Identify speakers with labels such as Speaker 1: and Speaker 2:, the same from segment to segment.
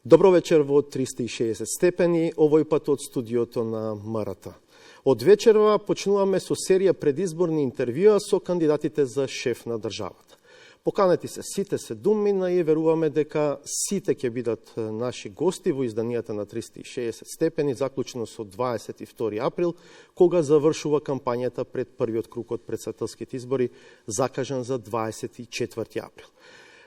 Speaker 1: Добро вечер во 360 степени, овој пат од студиото на МРТ. Од вечерва почнуваме со серија предизборни интервјуа со кандидатите за шеф на државата. Поканети се сите седумина и веруваме дека сите ќе бидат наши гости во изданијата на 360 степени, заклучно со 22 април, кога завршува кампањата пред првиот круг од претседателските избори, закажан за 24 април.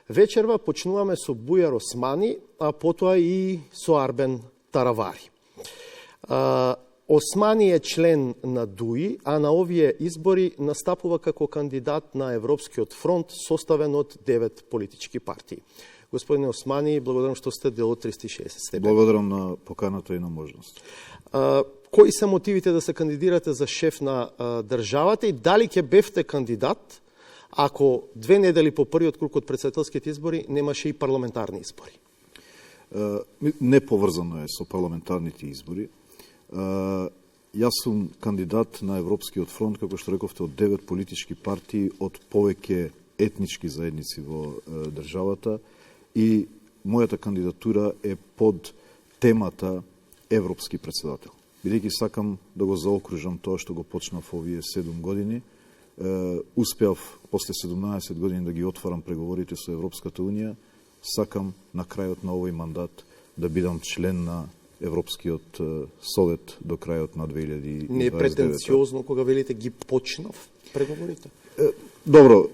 Speaker 1: Вечерва почнуваме со Бујар Османи, а потоа и со Арбен Таравари. Османи е член на ДУИ, а на овие избори настапува како кандидат на Европскиот фронт, составен од 9 политички партии. Господине Османи, благодарам што сте дел од 360 степени.
Speaker 2: Благодарам на поканата и на можност.
Speaker 1: Кои се мотивите да се кандидирате за шеф на државата и дали ќе бевте кандидат ако 2 недели по првиот круг од претседателските избори немаше и парламентарни избори?
Speaker 2: Не поврзано е со парламентарните избори. Јас сум кандидат на Европскиот фронт, како што рековте, од 9 политички партии, од повеќе етнички заедници во државата и мојата кандидатура е под темата Европски председател. Бидејќи сакам да го заокружам тоа што го почнав овие 7 години, успеав после 17 години да ги отварам преговорите со Европската Унија, сакам на крајот на овој мандат да бидам член на Европскиот совет до крајот на 2029.
Speaker 1: Не е претенциозно кога велите ги почнав преговорите?
Speaker 2: Добро,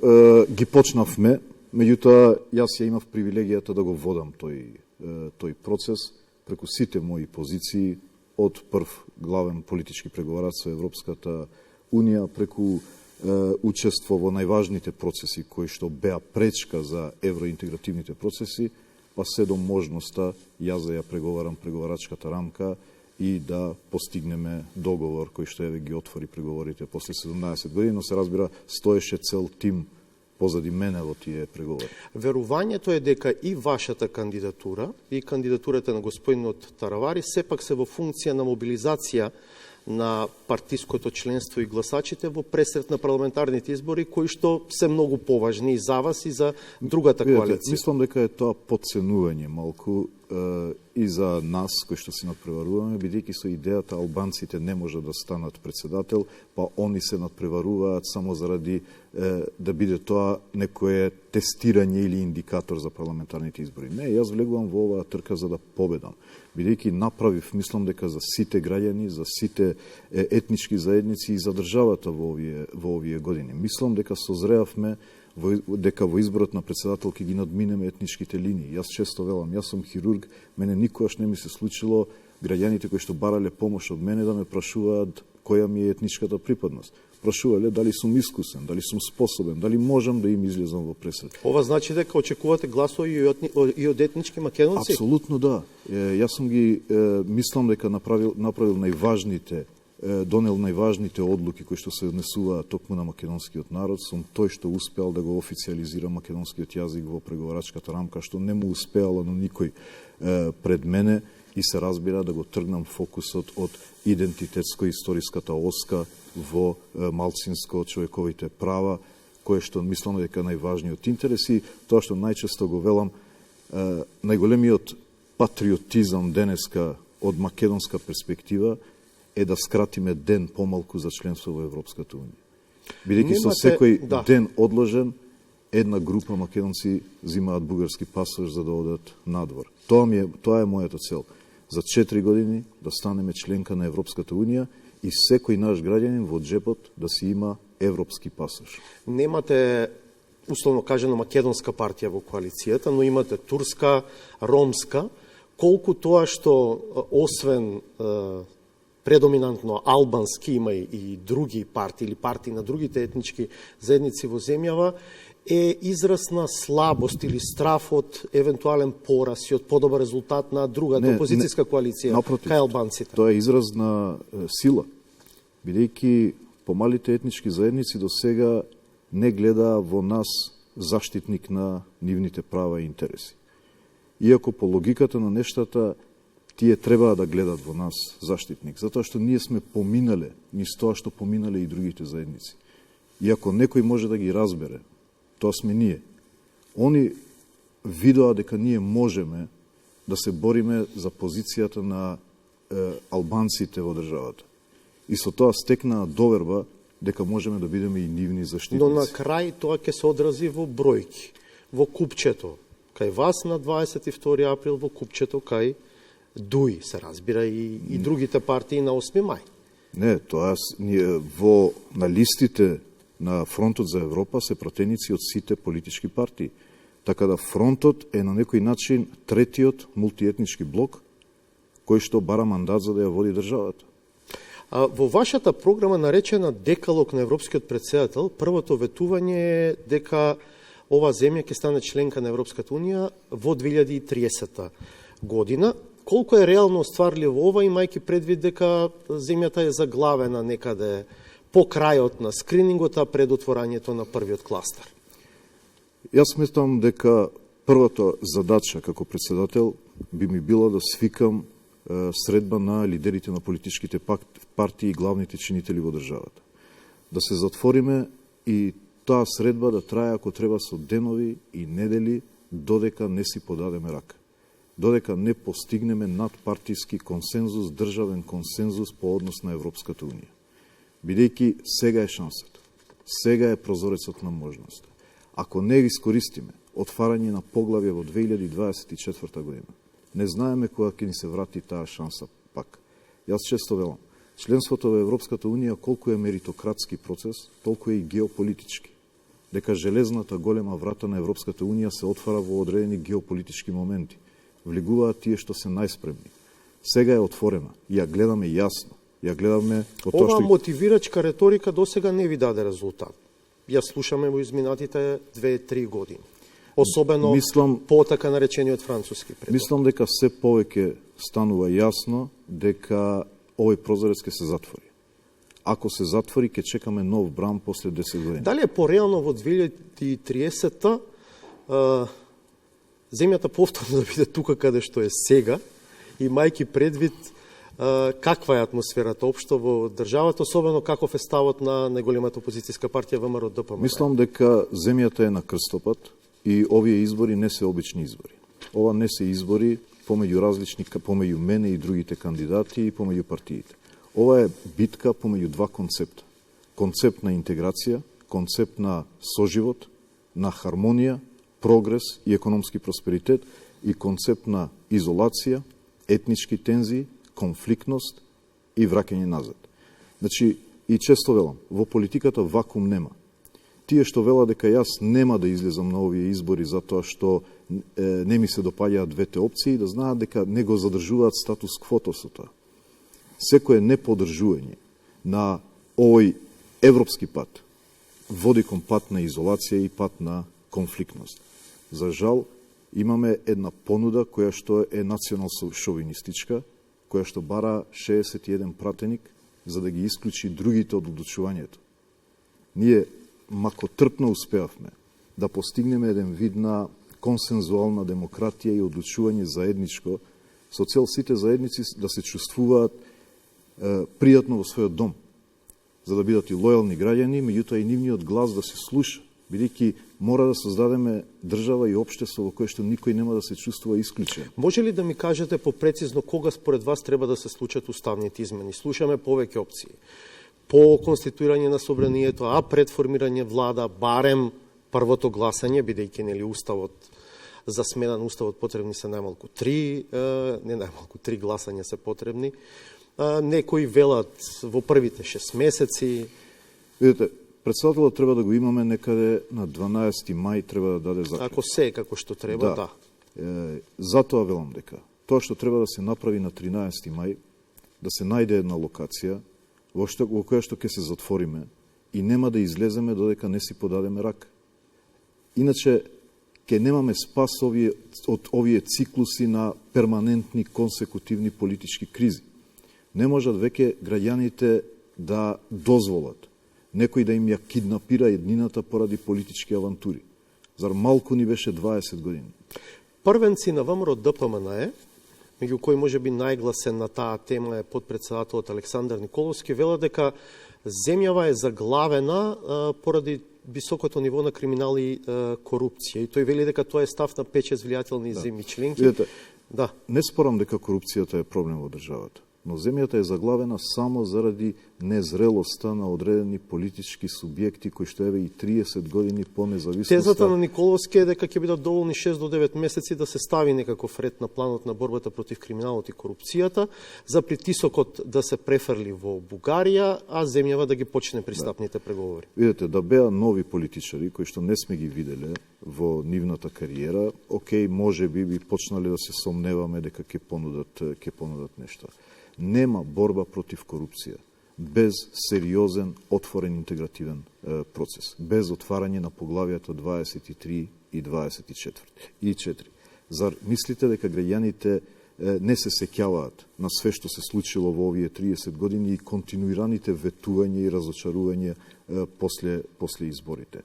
Speaker 2: ги почнавме, меѓутоа јас ја имав привилегијата да го водам тој процес преку сите мои позиции, од прв главен политички преговарач со Европската Унија, преку учество во најважните процеси кои што беа пречка за евроинтегративните процеси, па се до можноста јас да ја преговарам преговарачката рамка и да постигнеме договор кој што еве ги отвори преговорите после 17 години, но се разбира стоеше цел тим позади мене во тие преговори.
Speaker 1: Верувањето е дека и вашата кандидатура и кандидатурата на господинот Таравари сепак се во функција на мобилизација на партиското членство и гласачите во пресрет на парламентарните избори, кои што се многу поважни и за вас и за другата коалиција.
Speaker 2: Мислам дека е тоа подценување малку и за нас кои што се надпреваруваме, бидејќи со идејата албанците не може да станат председател, па они се надпреваруваат само заради да биде тоа некое тестирање или индикатор за парламентарните избори. Не, јас влегувам во оваа трка за да победам. Бидејќи направив, мислам дека за сите граѓани, за сите етнички заедници и за државата во овие години. Мислам дека созреавме дека во изборот на председател ќе ги надминеме етничките линии. Јас често велам, јас сум хирург, мене никогаш не ми се случило граѓаните кои што барале помош од мене да ме прашуваат која ми е етничката припадност. Прашувале дали сум искусен, дали сум способен, дали можам да им излезам во пресрет.
Speaker 1: Ова значи дека очекувате гласови и од етнички македонци?
Speaker 2: Апсолутно да. Јас сум ги мислам дека направил најважните донел најважните одлуки кои што се однесуваат токму на македонскиот народ, сум тој што успеал да го официализира македонскиот јазик во преговарачката рамка, што не му успеало на никој пред мене и се разбира да го тргнам фокусот од идентитетско-историската оска во малцинско човековите права, кое што мислам дека најважниот интерес и тоа што најчесто го велам, најголемиот патриотизам денеска од македонска перспектива е да скратиме ден помалку за членство во Европската Унија. Бидејќи со секој ден одложен, една група македонци земаат бугарски пасош за да одат надвор. Тоа е мојата цел. За 4 години да станеме членка на Европската Унија и секој наш граѓанин во джепот да си има европски пасош.
Speaker 1: Немате, условно кажано, македонска партија во коалицијата, но имате турска, ромска. Колку тоа што освен предоминантно албански има и други партии или партии на другите етнички заедници во земјава, е израз на слабост или страф од евентуален пораз и од подобар резултат на другата опозицијска коалиција кај албанците?
Speaker 2: Тоа е израз на сила, бидејќи помалите етнички заедници до сега не гледа во нас заштитник на нивните права и интереси. Иако по логиката на нештата тие треба да гледат во нас заштитник, затоа што ние сме поминале низ тоа што поминале и другите заедници. Иако некој може да ги разбере, тоа сме ние. Они видоа дека ние можеме да се бориме за позицијата на албанците во државата. И со тоа стекнаа доверба дека можеме да бидеме и нивни заштитници.
Speaker 1: Но на крај тоа ќе се одрази во бројки, во купчето. Кај вас на 22 април, во купчето кај ДУИ, се разбира, и другите партии на 8 мај.
Speaker 2: Не, тоа ние на листите на Фронтот за Европа се пратеници од сите политички партии. Така да Фронтот е на некој начин третиот мултиетнички блок кој што бара мандат за да ја води државата.
Speaker 1: Во вашата програма наречена Декалог на Европскиот председател, првото ветување е дека ова земја ќе стане членка на Европската Унија во 2030 година. Колку е реално остварливо ова, имајќи предвид дека земјата е заглавена некаде по крајот на скринингот, а пред отворањето на првиот кластер?
Speaker 2: Јас сметам дека првата задача како председател би ми било да свикам средба на лидерите на политичките партии и главните чинители во државата. Да се затвориме и таа средба да трае ако треба со денови и недели додека не си подадеме рака. Додека не постигнеме надпартиски консензус, државен консензус по однос на Европската Унија. Бидејќи сега е шансата. Сега е прозорецот на можност. Ако не искористиме отварање на поглавје во 2024 година, не знаеме кога ќе ни се врати таа шанса пак. Јас често велам, членството во Европската Унија колку е меритократски процес, толку е и геополитички. Дека железната голема врата на Европската Унија се отвара во одредени геополитички моменти. Влегуваат тие што се најспремни. Сега е отворена и ја гледаме јасно. Ја гледаме од тоа што...
Speaker 1: Оваа мотивирачка реторика досега не ви даде резултат. Ја слушаме во изминатите 2-3 години. Особено по така наречениот француски предлог.
Speaker 2: Мислам дека се повеќе станува јасно дека овој прозорец ќе се затвори. Ако се затвори, ќе чекаме нов бран после 10 години.
Speaker 1: Дали е пореално во 2030-та земјата повторно да биде тука каде што е сега, имајќи предвид каква е атмосферата општо во државата, особено каков е ставот на најголемата опозицијска партија ВМРО-ДПМН?
Speaker 2: Мислам дека земјата е на крстопат и овие избори не се обични избори. Ова не се избори помеѓу мене и другите кандидати и помеѓу партиите. Ова е битка помеѓу два концепта. Концепт на интеграција, концепт на соживот, на хармонија, прогрес и економски просперитет и концепт на изолација, етнички тензии, конфликтност и враќање назад. Значи, и често велам, во политиката вакуум нема. Тие што вела дека јас нема да излезам на овие избори затоа што не ми се допаѓаат двете опции, да знаат дека не го задржуваат статус квото со тоа. Секое неподржување на овој европски пат води кон пат на изолација и пат на конфликтност. За жал, имаме една понуда која што е национал-шовинистичка, која што бара 61 пратеник за да ги исклучи другите од одлучувањето. Ние макотрпно успеавме да постигнеме еден вид на консензуална демократија и одлучување заедничко, со цел сите заедници да се чувствуваат пријатно во својот дом, за да бидат и лојални граѓани, меѓутоа и нивниот глас да се слуша, бидејќи мора да создадеме држава и општество во кое што никој нема да се чувствува исклучен.
Speaker 1: Може ли да ми кажете попрецизно кога според вас треба да се случат уставните измени? Слушаме повеќе опции. По конституирање на собранието, а пред формирање влада, барем првото гласање, бидејќи нели уставот за смена на уставот потребни се најмалку 3 гласања се потребни. Некои велат во првите 6 месеци.
Speaker 2: Видете, председателот треба да го имаме некаде на 12 мај треба да даде заклетва.
Speaker 1: Ако се како што треба, да.
Speaker 2: Затоа велам дека тоа што треба да се направи на 13 мај, да се најде една локација во која што ќе се затвориме и нема да излеземе додека не си подадеме рак. Иначе ќе немаме спас од овие циклуси на перманентни консекутивни политички кризи. Не можат веќе граѓаните да дозволат некој да им ја киднапира еднината поради политички авантури. Зар малку ни беше 20 години?
Speaker 1: Првенци на ВМРО-ДПМН, меѓу кои може би најгласен на таа тема е подпредседателот Александар Николовски, вела дека земјава е заглавена поради високото ниво на криминал и корупција. И тој вели дека тоа е став на 5-6 влијателни земји членки. Да.
Speaker 2: Не спорам дека корупцијата е проблем во државата, но земјата е заглавена само заради незрелоста на одредени политички субјекти кои што еве и 30 години по независноста.
Speaker 1: Тезата на Николовски е дека ќе бидат доволни 6 до 9 месеци да се стави некаков ред на планот на борбата против криминалот и корупцијата, за притисокот да се префрли во Бугарија, а земјава да ги почне пристапните преговори.
Speaker 2: Видете, да беа нови политичари кои што не сме ги виделе во нивната кариера, окей, може би почнале да се сомневаме дека ќе понудат нешто. Нема борба против корупција без сериозен, отворен, интегративен процес, без отварање на поглавијата 23 и 24. Зар мислите дека граѓаните не се сеќаваат на све што се случило во овие 30 години и континуираните ветувања и разочарување после изборите?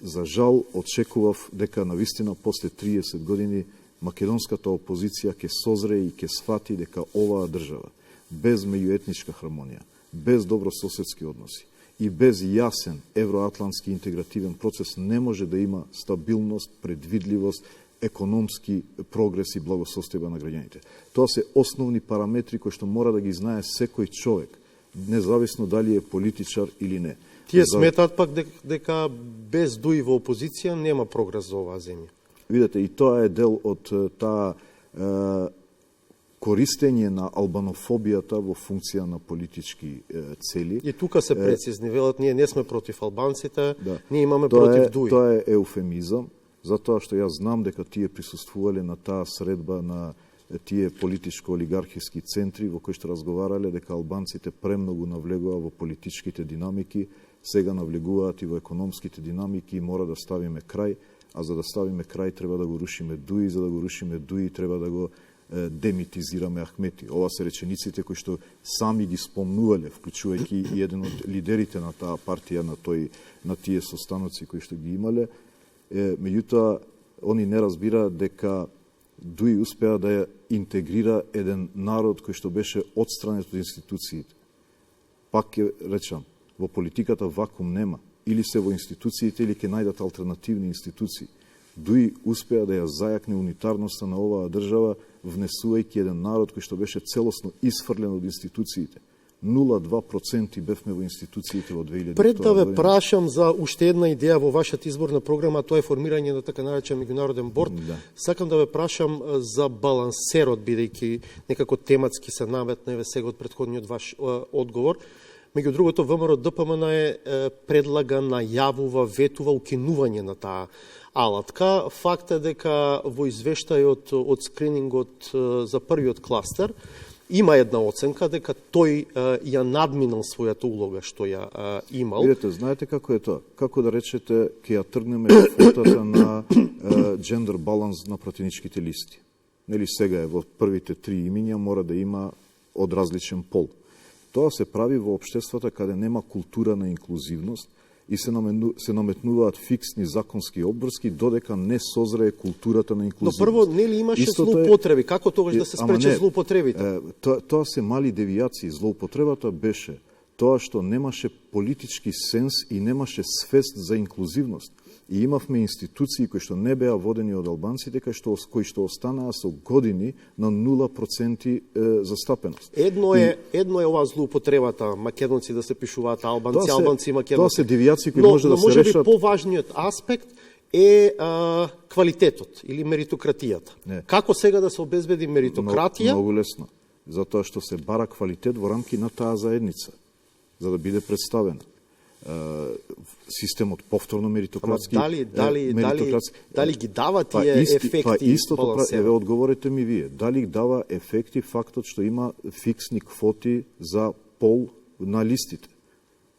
Speaker 2: За жал, очекував дека навистина после 30 години македонската опозиција ќе созрее и ќе сфати дека оваа држава без меѓуетничка хармонија, без добрососедски односи и без јасен евроатлантски интегративен процес не може да има стабилност, предвидливост, економски прогрес и благосостојба на граѓаните. Тоа се основни параметри кои што мора да ги знае секој човек, независно дали е политичар или не.
Speaker 1: Тие сметаат пак дека без Дуи во опозиција нема прогрес за оваа земја.
Speaker 2: Видете, и тоа е дел од таа користење на албанофобијата во функција на политички цели.
Speaker 1: И тука се прецизни, велат ние не сме против албанците,
Speaker 2: да.
Speaker 1: ние имаме против Дуи.
Speaker 2: Тоа е еуфемизам, затоа што јас знам дека тие присуствувале на таа средба на тие политичко-олигархиски центри во кои што разговарале дека албанците премногу навлегува во политичките динамики, сега навлегуваат и во економските динамики и мора да ставиме крај, а за да ставиме крај треба да го рушиме Дуи, за да го рушиме Дуи треба да го демитизираме Ахмети. Ова се речениците кои што сами ги спомнувале, вклучувајќи и еден од лидерите на таа партија на тие состаноци кои што ги имале. Меѓутоа, они не разбираат дека Дуи успеа да ја интегрира еден народ кој што беше отстранет од институциите. Пак ќе речам, во политиката вакуум нема. Или се во институциите, или ќе најдат алтернативни институции. Дуи успеа да ја зајакне унитарноста на оваа држава, внесувајќи еден народ кој што беше целосно исфрлен од институциите. 0,2% бевме во институциите во 2000 година.
Speaker 1: Пред да ве прашам за уште една идеја во вашата изборна програма, тоа е формирање на така наречен меѓународен борд. Да. Сакам да ве прашам за балансерот, бидејќи некако тематски се наметна еве сега од претходниот ваш одговор. Меѓу другото, ВМРО ДПМН предлага, најавува, ветува укинување на таа алатка. Факт е дека во извештајот од скринингот за првиот кластер има една оценка дека тој ја надминал својата улога што ја имал.
Speaker 2: Видете, знаете како е тоа? Како да речете, ќе ја тргнеме фотата на джендер баланс на пратеничките листи. Нели сега е во првите 3 имиња мора да има од различен пол. Тоа се прави во општествата каде нема култура на инклузивност и се наметнуваат фиксни законски обврски додека не созрее културата на инклузивност.
Speaker 1: Но прво, нели имаше злоупотреби? Како тогаш да се спречат злоупотребите?
Speaker 2: Тоа се мали девијации. Злоупотребата беше тоа што немаше политички сенс и немаше свест за инклузивност. И имавме институции кои што не беа водени од албанците, кои што останаа со години на 0% застапеност.
Speaker 1: Едно е оваа злоупотребата, македонци да се пишуваат албанци, албанци македонци.
Speaker 2: Тоа се девијации кои може да се решат.
Speaker 1: Но можеби поважниот аспект е квалитетот или меритократијата. Не. Како сега да се обезбеди меритократија?
Speaker 2: Многу лесно. Затоа што се бара квалитет во рамки на таа заедница, за да биде представена. Системот повторно меритократски.
Speaker 1: Дали ги дава тие ефекти?
Speaker 2: Па истото, еве одговорете ми вие. Дали дава ефекти фактот што има фиксни квоти за пол на листите?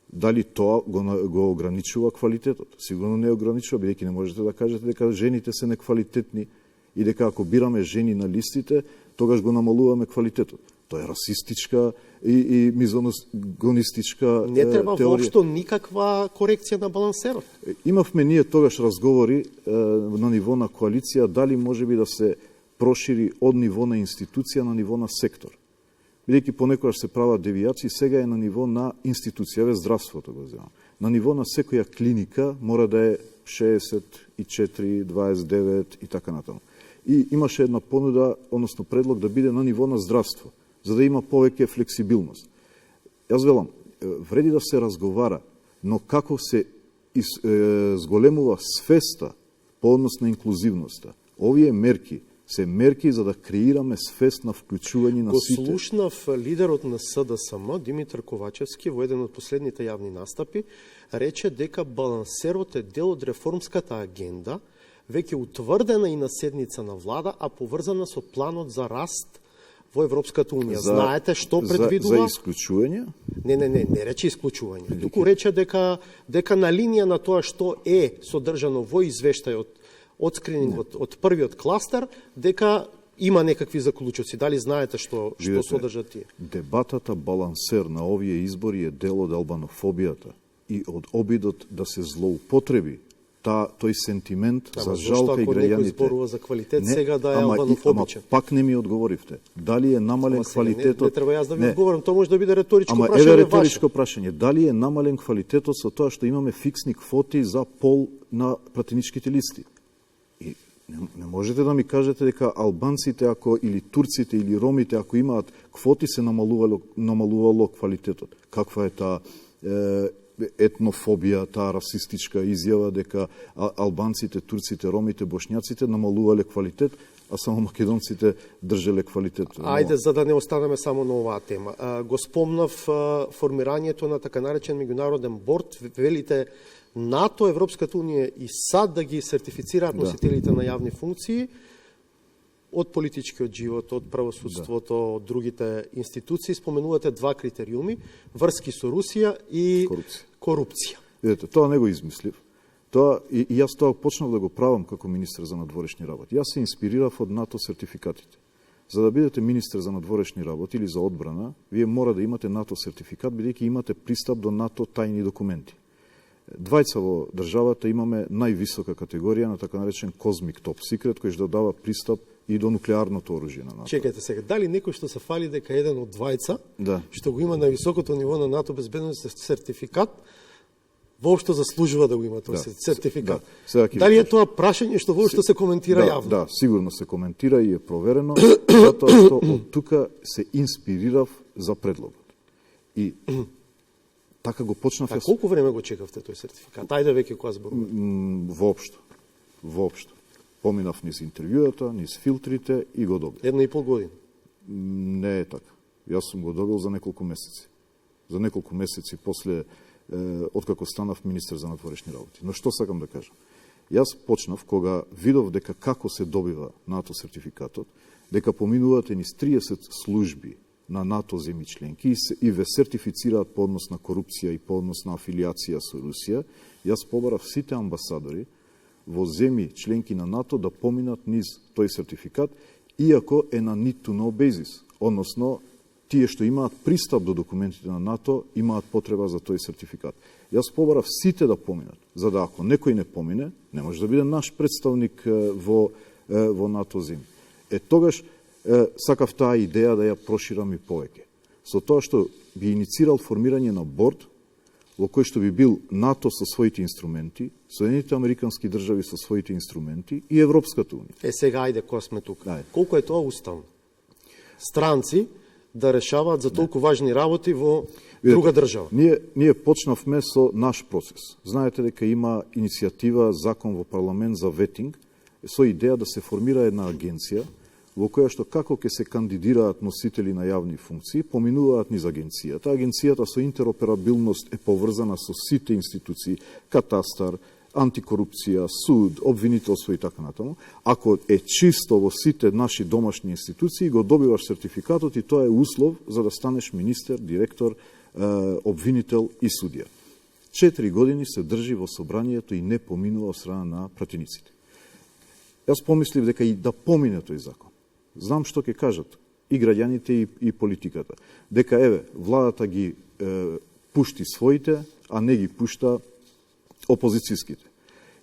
Speaker 2: Дали тоа го ограничува квалитетот? Сигурно не ограничува, бидејќи не можете да кажете дека жените се неквалитетни и дека ако бираме жени на листите, тогаш го намалуваме квалитетот. Тоа е расистичка и мизогонистичка теорија.
Speaker 1: Не треба воопшто никаква корекција на балансерот.
Speaker 2: Имавме ние тогаш разговори на ниво на коалиција дали можеби да се прошири од ниво на институција на ниво на сектор. Бидејќи понекогаш се прават девијации, сега е на ниво на институција, ве здравството го земам. На ниво на секоја клиника мора да е 64, 29 и така натаму. и имаше една понуда, односно предлог да биде на ниво на здравство, за да има повеќе флексибилност. Јас велам, вреди да се разговара, но како се зголемува свеста по однос на инклузивноста. Овие мерки се мерки за да креираме свест на вклучување на сите.
Speaker 1: Го слушнав лидерот на СДСМ, Димитар Ковачевски, во еден од последните јавни настапи, рече дека балансерот е дел од реформската агенда, веќе утврдена и на седница на влада, а поврзана со планот за раст во Европската унија. Знаете што предвидува?
Speaker 2: За исклучување?
Speaker 1: Не рече исклучување. Туку рече дека на линија на тоа што е содржано во извештајот од скринингот, од првиот кластер, дека има некакви заклучоци. Дали знаете што содржат тие?
Speaker 2: Дебатата балансер на овие избори е дел од албанофобијата и од обидот да се злоупотреби тој сентимент за жалка и граѓаните.
Speaker 1: Ако некој зборува за квалитет, сега да е албанофобичен.
Speaker 2: Ама пак не ми одговоривте. Дали е намален квалитетот?
Speaker 1: Не треба јас да ви одговорам, тоа може да биде реторичко прашање.
Speaker 2: Ама еве реторичко прашање. Дали е намален квалитетот со тоа што имаме фиксни квоти за пол на пратеничките листи? И не можете да ми кажете дека албанците или турците или ромите ако имаат квоти се намалувало квалитетот. Каква е таа етнофобија, таа расистичка изјава дека албанците, турците, ромите, бошњаците намалувале квалитет, а само македонците држеле квалитет.
Speaker 1: Ајде, за да не останеме само на оваа тема. Го спомнав формирањето на така наречен меѓународен борд, велите НАТО, Европската унија и САД да ги сертифицираат носителите на јавни функции од политичкиот живот, од правосудството, од другите институции. Споменувате два критериуми, врски со Русија и корупција.
Speaker 2: Видете, тоа не го измислив. И јас тоа почнав да го правам како министер за надворешни работи. Јас се инспирирав од НАТО сертификатите. За да бидете министер за надворешни работи или за одбрана, вие мора да имате НАТО сертификат, бидејќи имате пристап до НАТО тајни документи. Двајца во државата имаме највисока категорија на така наречен Cosmic Top Secret, кој што дава пристап и до нуклеарното оружје на НАТО.
Speaker 1: Чекајте сега, дали некој што се фали дека еден од двајца, што го има на високото ниво на НАТО безбедност сертификат, воопшто заслужува да го има тој сертификат. Дали е тоа прашање што воопшто се коментира јавно?
Speaker 2: Да, сигурно се коментира и е проверено, затоа што од тука се инспирирав за предлогот. И така го почнав.
Speaker 1: Колку време го чекавте тој сертификат? Ајде веќе кога зборуваме.
Speaker 2: Воопшто. Поминав низ интервјуата, низ филтрите и го добив.
Speaker 1: 1,5 година?
Speaker 2: Не е така. Јас сум го добил за неколку месеци. За неколку месеци после откако станав министер за надворешни работи. Но што сакам да кажам? Јас почнав кога видов дека како се добива НАТО сертификатот, дека поминувате низ 30 служби на НАТО земји членки и ве сертифицираат по однос на корупција и по однос на афилиација со Русија, јас побарав сите амбасадори во земји членки на НАТО да поминат низ тој сертификат, иако е на need to know basis, односно тие што имаат пристап до документите на НАТО имаат потреба за тој сертификат. Јас побарав сите да поминат, за да ако некој не помине, не може да биде наш представник во НАТО земји. Тогаш сакав таа идеја да ја проширам и повеќе. Со тоа што би иницирал формирање на борд, во кој што би бил НАТО со своите инструменти, Соединените американски држави со своите инструменти и Европската унија.
Speaker 1: Сега ајде, кога сме тука. Колку е тоа уставно? Странци да решаваат за толку важни работи во друга држава.
Speaker 2: Ние почнавме со наш процес. Знаете дека има иницијатива, закон во парламент за ветинг, со идеја да се формира една агенција во која што како ќе се кандидираат носители на јавни функции, поминуваат низ агенцијата. Агенцијата со интероперабилност е поврзана со сите институции, катастар, антикорупција, суд, обвинителство и така натаму. Ако е чисто во сите наши домашни институции, го добиваш сертификатот и тоа е услов за да станеш министер, директор, обвинител и судија. 4 години се држи во собранието и не поминува од страна на пратениците. Јас помислив дека и да помине тој закон. Знам што ќе кажат и граѓаните и политиката. Дека еве, владата ги пушти своите, а не ги пушта опозицијските.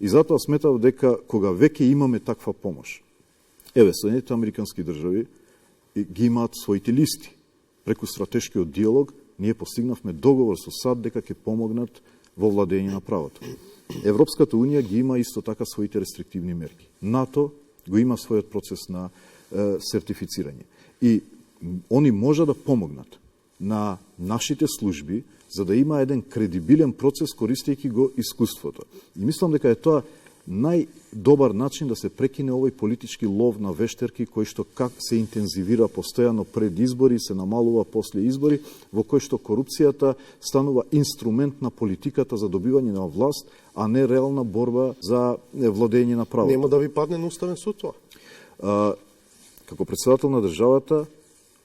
Speaker 2: И затоа сметав дека кога веќе имаме таква помош, еве, Соединените американски држави ги имаат своите листи. Преку стратешкиот диалог ние постигнавме договор со САД дека ќе помогнат во владење на правото. Европската унија ги има исто така своите рестриктивни мерки. НАТО го има својот процес на сертифицирање. И они може да помогнат на нашите служби за да има еден кредибилен процес користејќи го искуството. И мислам дека е тоа најдобар начин да се прекине овој политички лов на вештерки кој што как се интензивира постојано пред избори, се намалува после избори, во кој што корупцијата станува инструмент на политиката за добивање на власт, а не реална борба за владење на правото.
Speaker 1: Нема да ви падне на Уставен суд тоа?
Speaker 2: Како председател на државата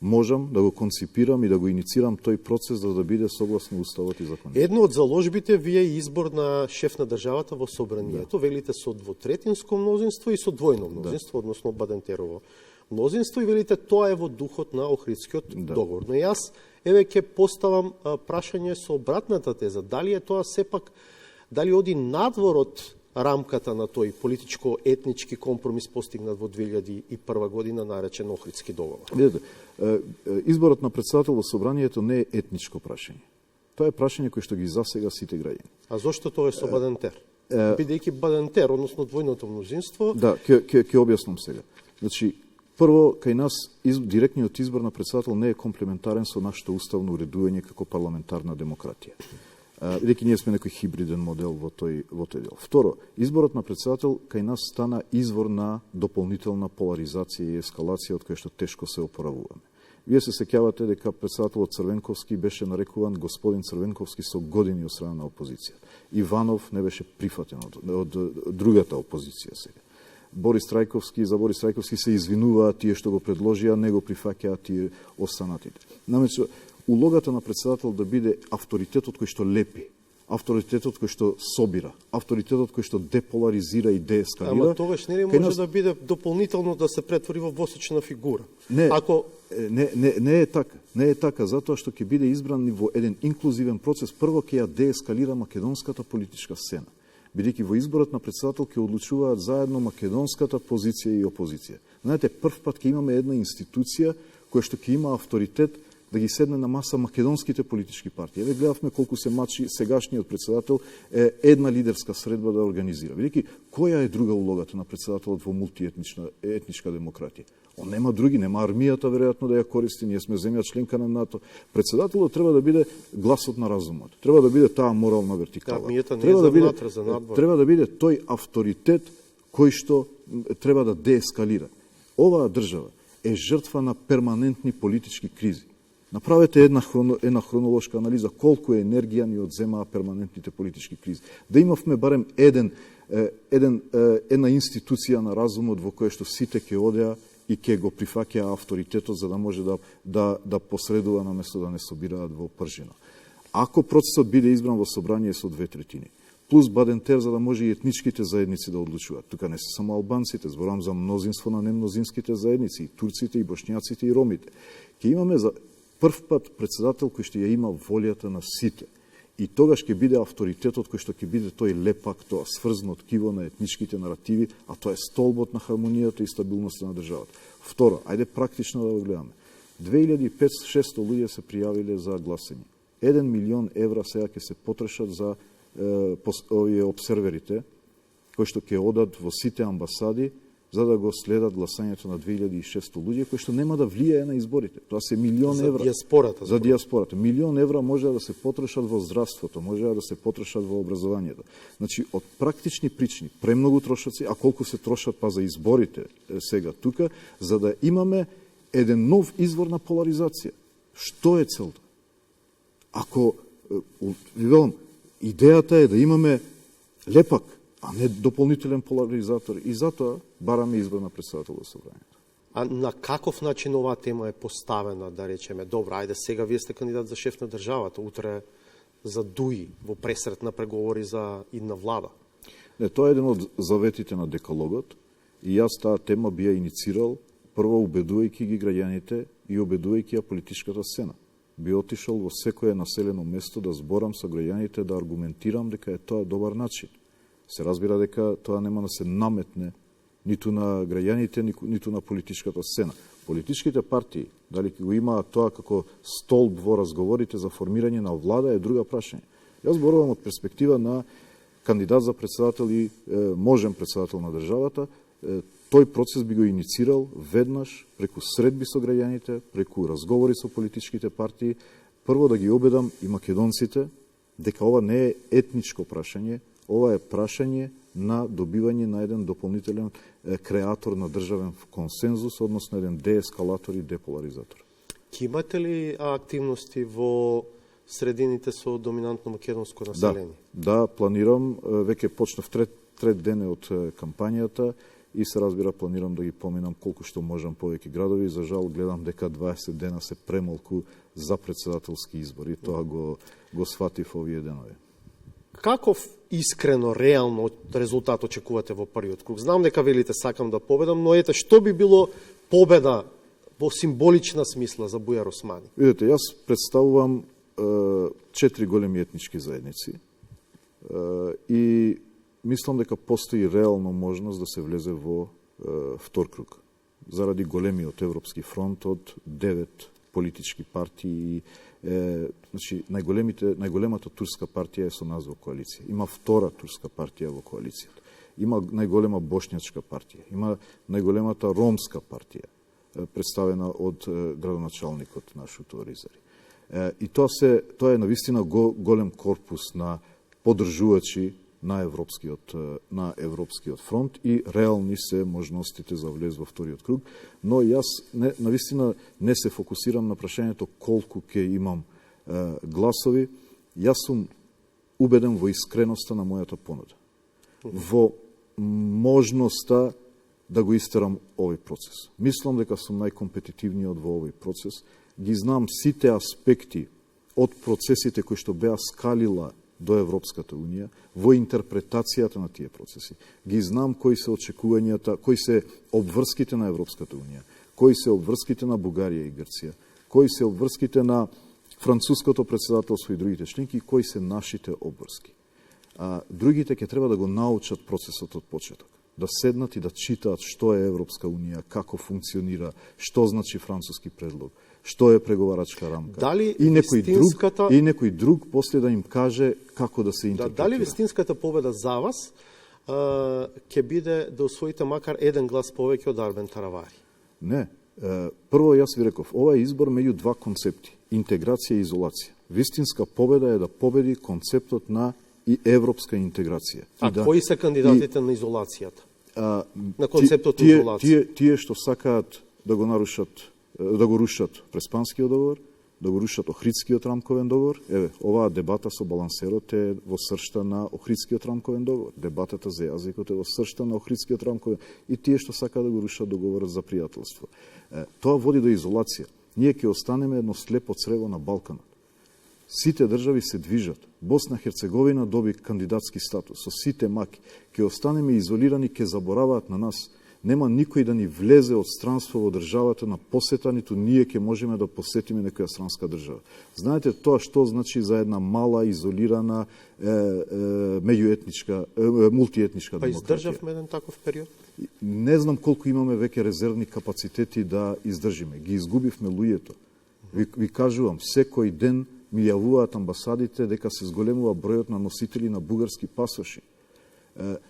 Speaker 2: можам да го конципирам и да го иницирам тој процес за да биде согласно Уставот и законите.
Speaker 1: Едно од заложбите ви е избор на шеф на државата во собранието, велите со двотретинско мнозинство и со двојно мнозинство, односно Бадентерово мнозинство, и велите тоа е во духот на Охридскиот договор. Но јас еве ќе поставам прашање со обратната теза, дали е тоа сепак, дали оди надвор од рамката на тој политичко-етнички компромис постигнат во 2001 година, наречен Охридски договор.
Speaker 2: Видете, изборот на председател во собранието не е етничко прашање. Тоа е прашање кој што ги засега сите граѓани.
Speaker 1: А зошто тоа е со Бадентер? Бидејќи Бадентер, односно двојното мнозинство...
Speaker 2: Да, ќе објаснам сега. Значи, прво, кај нас директниот избор на председател не е комплементарен со нашето уставно уредување како парламентарна демократија. Бидејќи ние сме некој хибриден модел во тој дел. Второ, изборот на председател кај нас стана извор на дополнителна поларизација и ескалација од која што тешко се опоравуваме. Вие се сеќавате дека председателот Црвенковски беше нарекуван господин Црвенковски со години од страна на опозицијата. Иванов не беше прифатен од другата опозиција сега. За Борис Трајковски се извинуваат тие што го предложија, не го прифаќаат тие останатите. Наместо улогата на председател да биде авторитетот кој што лепи, авторитетот кој што собира, авторитетот кој што деполаризира и деескалира.
Speaker 1: Ама тогаш не може да биде дополнително да се претвори во восечна фигура.
Speaker 2: Не, не е така. Не е така, затоа што ќе биде избран во еден инклузивен процес, прво ќе ја деескалира македонската политичка сцена. Бидејќи во изборот на председател ќе одлучуваат заедно македонската позиција и опозиција. Знаете, прв пат ќе имаме една институција која што ќе има авторитет да ги седне на маса македонските политички партии. Еве гледавме колку се мачи сегашниот председател една лидерска средба да организира. Бидејќи која е друга улогата на председателот во мултиетничка демократија? Он нема други, нема армијата веројатно да ја користи, ние сме земја членка на НАТО. Председателот треба да биде гласот на разумот. Треба да биде таа морална вертикала.
Speaker 1: Армијата не е за внатре, за надвор.
Speaker 2: Треба да биде тој авторитет кој што треба да деескалира. Оваа држава е жртва на перманентни политички кризи. Направете една хронолошка анализа колку енергија ни одземаа перманентните политички кризи. Да имавме барем една институција на разумот во која што сите ќе одеа и ќе го прифаќаа авторитетот за да може да посредува наместо да не собираат во пржина. Ако процесот биде избран во собрание со 2/3, плюс Бадентер за да може и етничките заедници да одлучуваат. Тука не се само албанците, зборам за мнозинство на немнозинските заедници, и турците, и бошњаците, и ромите. Ќе имаме за прв пат председател кој што ја има волјата на сите. И тогаш ќе биде авторитетот кој што ќе биде тој лепак, тоа сврзно ткиво на етничките наративи, а тоа е столбот на хармонијата и стабилноста на државата. Второ, ајде практично да го гледаме. 2500-600 луѓе се пријавиле за гласање. 1 милион евра сега ќе се потрошат за овие обсерверите, кои што ќе одат во сите амбасади за да го следат гласањето на 2600 луѓе, кои што нема да влијае на изборите. Тоа се милион евра. За диаспората. Милион евра може да се потрошат во здравството, може да се потрошат во образованието. Значи, од практични причини, премногу трошоци, а колку се трошат па за изборите сега тука, за да имаме еден нов извор на поларизација. Што е целта? Ако, ви велам, идејата е да имаме лепак, а не дополнителен поларизатор. И затоа бараме избор на председател во собранието.
Speaker 1: А на каков начин оваа тема е поставена, да речеме? Добро, ајде сега вие сте кандидат за шеф на државата, утре за ДУИ во пресрет на преговори за идна влада.
Speaker 2: Не, тоа е еден од заветите на декалогот и јас таа тема би ја иницирал прво убедувајќи ги граѓаните и убедувајќи ја политичката сцена. Би отишол во секое населено место да зборам со граѓаните, да аргументирам дека е тоа добар начин. Се разбира дека тоа нема да се наметне ниту на граѓаните, ниту на политичката сцена. Политичките партии, дали го имаат тоа како столб во разговорите за формирање на влада е друга прашање. Јас зборувам од перспектива на кандидат за председател и можен председател на државата. тој процес би го иницирал веднаш преку средби со граѓаните, преку разговори со политичките партии, прво да ги обедам и македонците дека ова не е етничко прашање, ова е прашање на добивање на еден дополнителен креатор на државен консензус, односно еден деескалатор и деполаризатор.
Speaker 1: Ки имате ли активности во средините со доминантно македонско население?
Speaker 2: Да, планирам, веќе почнав трет ден од кампањата и се разбира планирам да ги поминам колку што можам повеќе градови. За жал гледам дека 20 дена се премалку за председателски избори. Тоа го сватив овие денови.
Speaker 1: Каков искрено, реално резултат очекувате во првиот круг? Знам дека велите сакам да победам, но ете, што би било победа во символична смисла за Бујар Османи?
Speaker 2: Видете, јас представувам 4 големи етнички заедници и мислам дека постои реално можност да се влезе во втор круг. Заради големиот Европски фронт од 9 политички партии, значи најголемата турска партија е со нас во коалиција. Има втора турска партија во коалицијата. Има најголема бошњачка партија. Има најголемата ромска партија, представена од градоначалникот на Шуто Оризари. И тоа е навистина голем корпус на поддржувачи на Европскиот фронт и реални се можностите за влез во вториот круг, но јас навистина не се фокусирам на прашањето колку ќе имам гласови. Јас сум убеден во искреноста на мојата понуда, во можноста да го истерам овој процес. Мислам дека сум најкомпетитивниот во овој процес. Ги знам сите аспекти од процесите кои што беа скалила до Европската Унија, во интерпретацијата на тие процеси. Ги знам кои се очекувањата, кои се обврските на Европската Унија, кои се обврските на Бугарија и Грција, кои се обврските на француското председателство и другите членки, и кои се нашите обврски. Другите ќе треба да го научат процесот од почеток. Да седнат и да читаат што е Европска Унија, како функционира, што значи француски предлог, што е преговарачка рамка. И некој друг после да им каже како да се интерпретира.
Speaker 1: Дали вистинската победа за вас ќе биде да освоите макар еден глас повеќе од Арбен Таравари?
Speaker 2: Не. Прво јас ви реков, ова е избор меѓу два концепти: интеграција и изолација. Вистинска победа е да победи концептот на и европска интеграција.
Speaker 1: Кои се кандидатите на изолацијата? На концептот на изолација?
Speaker 2: Тие што сакаат да го нарушат, да го рушат Преспанскиот договор, да го рушат Охридскиот рамковен договор. Оваа дебата со балансерот е во сршта на Охридскиот рамковен договор. Дебатата за јазикот е во сршта на Охридскиот рамковен. И тие што сакаат да го рушат договорот за пријателство. Тоа води до изолација. Ние ќе останеме едно слепо црево на Балканот. Сите држави се движат. Босна Херцеговина доби кандидатски статус со сите маки. Ќе останеме изолирани, ќе забораваат на нас. Нема никој да ни влезе од странство во државата на посета, ниту ние ќе можеме да посетиме некоја странска држава. Знаете тоа што значи за една мала, изолирана, мултиетничка демократија?
Speaker 1: Па издржавме еден таков период?
Speaker 2: Не знам колку имаме веќе резервни капацитети да издржиме. Ги изгубивме луѓето. Ви кажувам, секој ден ми јавуваат амбасадите дека се зголемува бројот на носители на бугарски пасоши.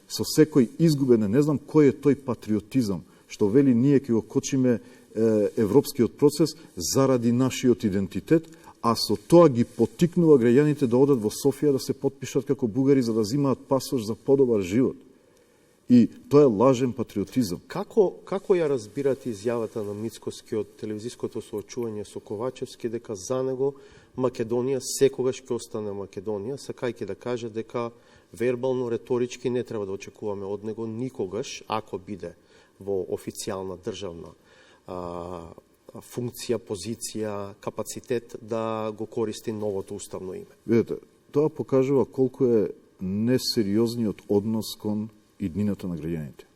Speaker 2: Со секој изгубен, не знам кој е тој патриотизам, што вели ние ќе го кочиме европскиот процес заради нашиот идентитет, а со тоа ги потикнува граѓаните да одат во Софија да се потпишат како бугари за да земаат пасош за подобар живот. И тоа е лажен патриотизам.
Speaker 1: Како ја разбирате изјавата на Мицкоски од телевизиското соочување со Ковачевски дека за него Македонија секогаш ќе остане Македонија, сакајќи да каже дека вербално, реторички не треба да очекуваме од него никогаш, ако биде во официјална државна функција, позиција, капацитет да го користи новото уставно име?
Speaker 2: Видете, тоа покажува колку е несериозниот однос кон иднината на граѓаните.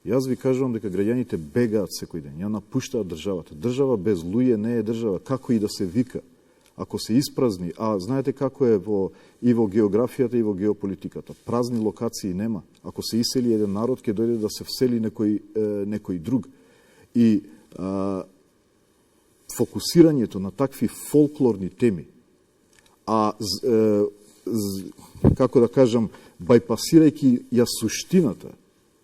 Speaker 2: Јас ви кажувам дека граѓаните бегаат секој ден, ја напуштаат државата. Држава без луѓе не е држава, како и да се вика. Ако се испразни, а знаете како е и во географијата и во геополитиката, празни локации нема. Ако се исели еден народ, ќе дојде да се всели некој друг. И фокусирањето на такви фолклорни теми, како да кажам, бајпасирајќи ја суштината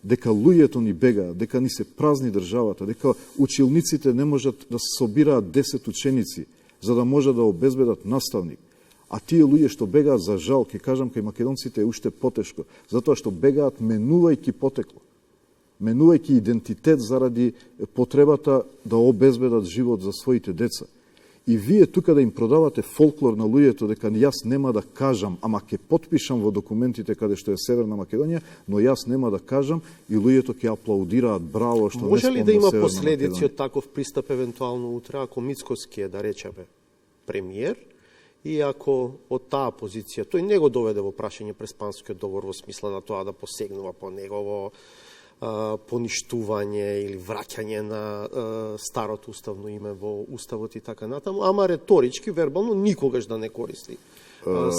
Speaker 2: дека луѓето ни бегаат, дека ни се празни државата, дека училниците не можат да собираат 10 ученици за да може да обезбедат наставник, а тие луѓе што бегаат за жал, ќе кажам кај македонците е уште потешко, затоа што бегаат менувајќи потекло, менувајќи идентитет заради потребата да обезбедат живот за своите деца. И вие тука да им продавате фолклор на луѓето дека јас нема да кажам, ама ќе потпишам во документите каде што е Северна Македонија, но јас нема да кажам и луѓето ќе аплаудираат браво што
Speaker 1: може ли да има
Speaker 2: Северна
Speaker 1: последици
Speaker 2: Македонија.
Speaker 1: од таков пристап евентуално утре, ако Мицкоски е, да речеме, премиер, и ако од таа позиција, тој не го доведе во прашање Преспанскиот договор во смисла на тоа да посегнува по негово поништување или враќање на старото уставно име во уставот и така натаму, ама реторички, вербално, никогаш да не користи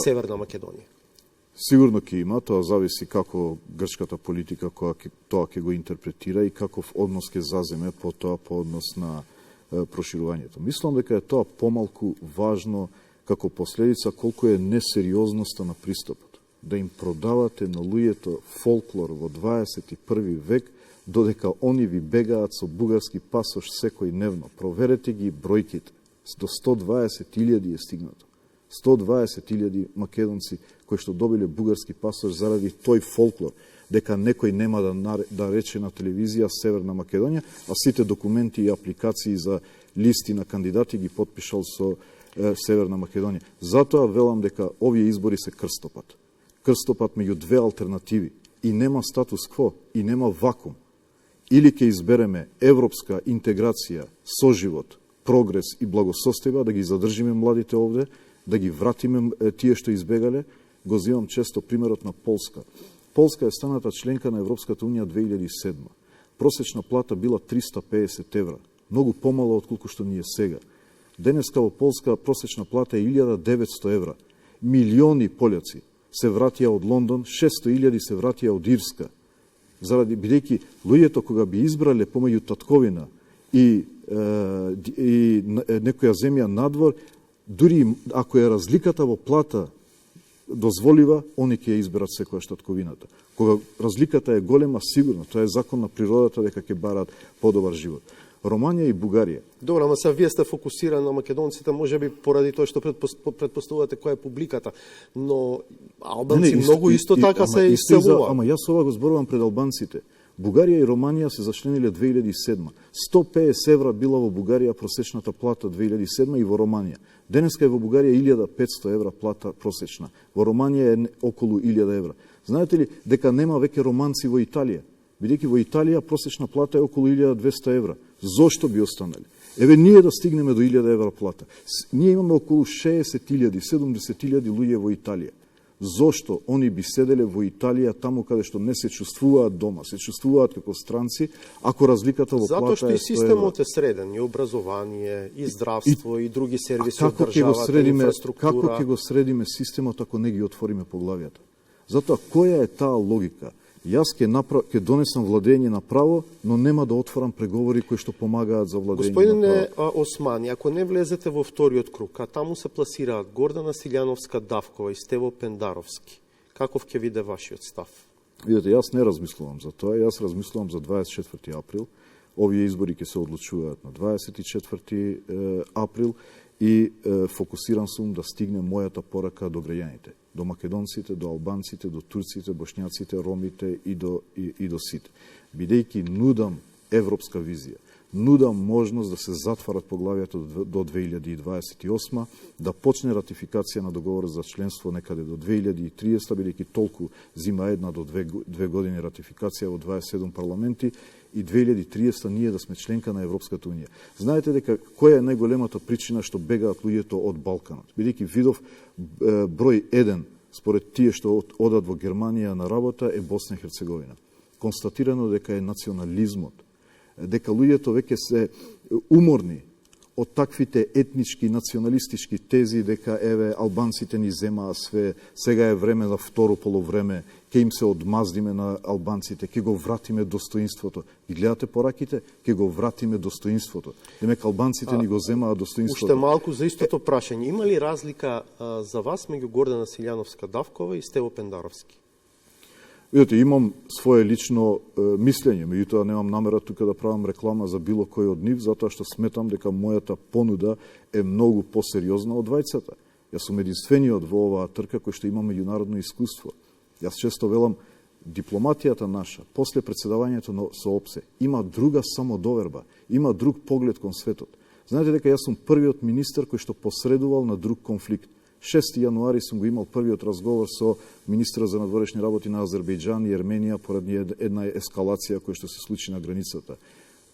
Speaker 1: Северна Македонија.
Speaker 2: Сигурно ќе има, тоа зависи како грчката политика тоа ќе го интерпретира и каков однос ќе заземе по тоа по однос на проширувањето. Мислам дека е тоа помалку важно како последица колку е несериозноста на пристапот. Да им продавате на луѓето фолклор во 21. век, додека они ви бегаат со бугарски пасош секој дневно. Проверете ги бројките. До 120.000 е стигнато. 120.000 македонци кои што добиле бугарски пасош заради тој фолклор, дека некој нема да рече на телевизија Северна Македонија, а сите документи и апликации за листи на кандидати ги потпишал со Северна Македонија. Затоа велам дека овие избори се крстопат. Крстопат меѓу две алтернативи. И нема статус кво, и нема вакуум. Или ќе избереме европска интеграција, соживот, прогрес и благосостојба, да ги задржиме младите овде, да ги вратиме тие што избегале. Го зимам често примерот на Полска. Полска е станата членка на Европската унија 2007. Просечна плата била 350 евра. Многу помало од колку што ние сега. Денеска во Полска просечна плата е 1900 евра. Милиони пољаци се вратија од Лондон, 600.000 се вратија од Ирска. Заради бидејќи луѓето кога би избрале помеѓу татковина и некоја земја надвор, дури ако е разликата во плата дозволива, они ќе ја изберат секојаш татковината. Кога разликата е голема, сигурно, тоа е закон на природата дека ќе барат подобар живот. Романија и Бугарија.
Speaker 1: Добро, ама сега вие сте фокусирани на македонците, може би поради тоа што предпоставувате која е публиката, но албанци многу исто така се иселува.
Speaker 2: Ама јас ова го зборувам пред албанците. Бугарија и Романија се зачлениле 2007. 150 евра била во Бугарија просечната плата 2007 и во Романија. Денеска е во Бугарија 1500 евра плата просечна. Во Романија е околу 1000 евра. Знаете ли дека нема веќе романци во Италија? Бидејќи во Италија просечна плата е околу 1200 евра. Зошто би останали? Еве ние да стигнеме до 1000 евра плата. Ние имаме околу 60.000, 70.000 луѓе во Италија. Зошто они би седеле во Италија таму каде што не се чувствуваат дома, се чувствуваат како странци, ако разликата во плата е 100 евра?
Speaker 1: Затоа што и системот е среден, и образование, и здравство, и други сервиси од државата, инфраструктура.
Speaker 2: Како ќе го средиме системот ако не ги отвориме поглавијата? Затоа, која е таа логика? Јас ќе донесам владење на право, но нема да отворам преговори кои што помагаат за владење на право.
Speaker 1: Господине Османи, ако не влезете во вториот круг, а таму се пласираат Гордана Силјановска-Давкова и Стево Пендаровски, каков ќе биде вашиот став?
Speaker 2: Видете, јас не размислувам за тоа, јас размислувам за 24 април. Овие избори ќе се одлучуваат на 24 април и фокусиран сум да стигне мојата порака до граѓаните, до македонците, до албанците, до турците, бошњаците, ромите и до сите. Бидејќи нудам европска визија, нудам можност да се затварат поглавијата до 2028, да почне ратификација на договорот за членство некаде до 2030, бидејќи толку зима 1 до 2 години ратификација во 27 парламенти и 2030 ние да сме членка на Европската унија. Знаете дека која е најголемата причина што бегаат луѓето од Балканот? Бидејќи видов број 1 според тие што одат во Германија на работа е Босна и Херцеговина. Констатирано дека е национализмот, дека луѓето веќе се уморни од таквите етнички, националистички тези, дека еве албанците ни земаа све, сега е време за второ полувреме, ќе им се одмаздиме на албанците, ќе го вратиме достоинството. И гледате пораките, ќе го вратиме достоинството. Демек албанците ни го земаа достоинството.
Speaker 1: Уште малку за истото прашање. Има ли разлика за вас меѓу Гордана Силјановска-Давкова и Стево Пендаровски?
Speaker 2: Видите, имам свое лично мислење, меѓутоа немам намера тука да правам реклама за било кој од нив, затоа што сметам дека мојата понуда е многу посериозна од двајцата. Јас сум единствениот во оваа трка кој што има меѓународно искуство. Јас често велам, дипломатијата наша, после председавањето со ОПСЕ, има друга самодоверба, има друг поглед кон светот. Знаете дека јас сум првиот министер кој што посредувал на друг конфликт. 6. јануари сум го имал првиот разговор со министерот за надворешни работи на Азербејџан и Ерменија поради една ескалација која што се случи на границата.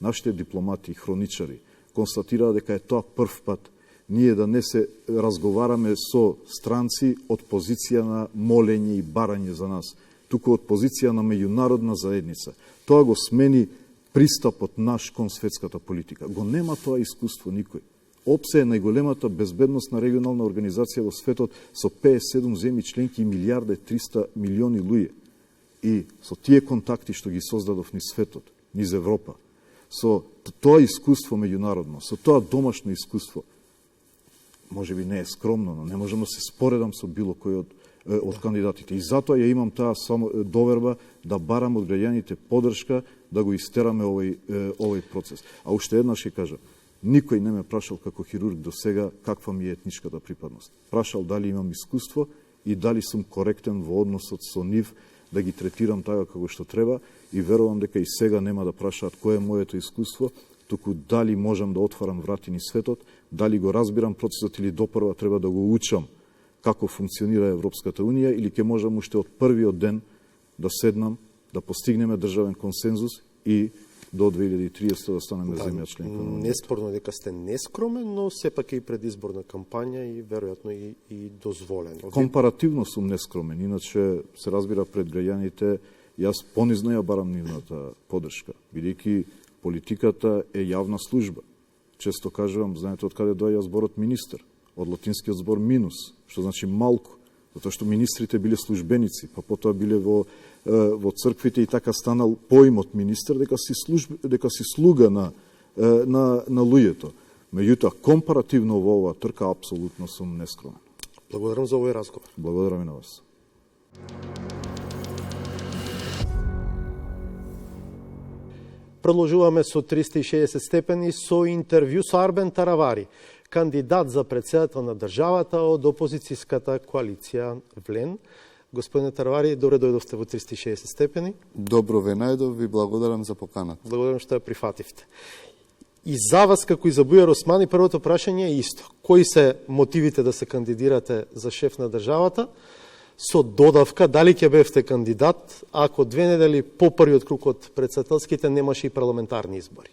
Speaker 2: Нашите дипломати, хроничари, констатираа дека е тоа прв пат ние да не се разговараме со странци од позиција на молење и барање за нас, туку од позиција на меѓународна заедница. Тоа го смени пристапот наш кон светската политика. Го нема тоа искуство никој. ОПСЕ е најголемата безбедносна регионална организација во светот со 57 земји членки и 1.300 милиони луѓе. И со тие контакти што ги создадов низ светот, низ Европа, со тоа искуство меѓународно, со тоа домашно искуство, може би не е скромно, но не можам да се споредам со било кој од кандидатите. И затоа ја имам таа само доверба да барам од граѓаните поддршка да го истераме овој процес. А уште еднаш ќе кажам, никој не ме прашал како хирург до сега каква ми е етничката припадност. Прашал дали имам искуство и дали сум коректен во односот со нив, да ги третирам така како што треба, и верувам дека и сега нема да прашаат кое е моето искуство, туку дали можам да отварам врати низ светот, дали го разбирам процесот или допрва треба да го учам како функционира Европската Унија, или ќе можам уште од првиот ден да седнам, да постигнеме државен консензус и до 2030 да станеме земја членка на Унијата.
Speaker 1: Неспорно дека сте нескромен, но сепак и предизборна кампања и веројатно и дозволено.
Speaker 2: Компаративно сум нескромен, иначе се разбира пред граѓаните, јас понизно ја барам нивната поддршка, бидејќи политиката е јавна служба. Често кажувам, знаете од каде доаѓа зборот министер? Од латинскиот збор минус, што значи малку, затоа што министрите биле службеници, па потоа биле во црквите и така станал поимот министер дека си слуга на луѓето. Меѓутоа, компаративно во оваа трка, апсолутно сум нескромен.
Speaker 1: Благодарам за овој разговор.
Speaker 2: Благодарам и на вас.
Speaker 1: Продолжуваме со 360 степени со интервју со Арбен Таравари, кандидат за председател на државата од опозицијската коалиција ВЛЕН. Господине Таравари, добре дојдовте во 360 степени.
Speaker 3: Добро ве најдов, ви благодарам за поканата.
Speaker 1: Благодарам што ја прифативте. И за вас, како и за Бујар Османи, првото прашање е исто. Кои се мотивите да се кандидирате за шеф на државата? Со додавка, дали ќе бевте кандидат, ако 2 недели по првиот круг од председателските немаше и парламентарни избори?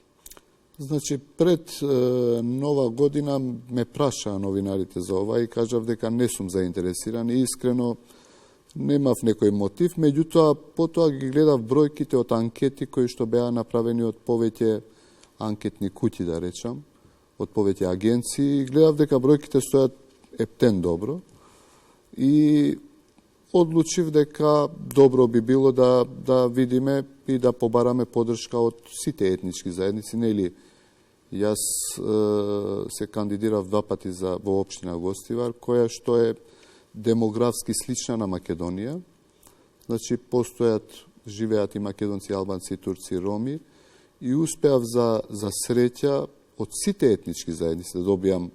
Speaker 3: Значи, пред нова година ме прашаа новинарите за ова и кажав дека не сум заинтересиран и искрено немав некој мотив, меѓутоа потоа ги гледав бројките од анкети кои што беа направени од повеќе анкетни куќи, да речам, од повеќе агенции, и гледав дека бројките стојат ептен добро и одлучив дека добро би било да видиме и да побараме поддршка од сите етнички заедници, нели? Јас се кандидирав 2 пати во општина Гостивар, која што е демографски слична на Македонија. Значи, живеат и македонци, албанци, турци, роми, и успеав за среќа од сите етнички заедници да добијам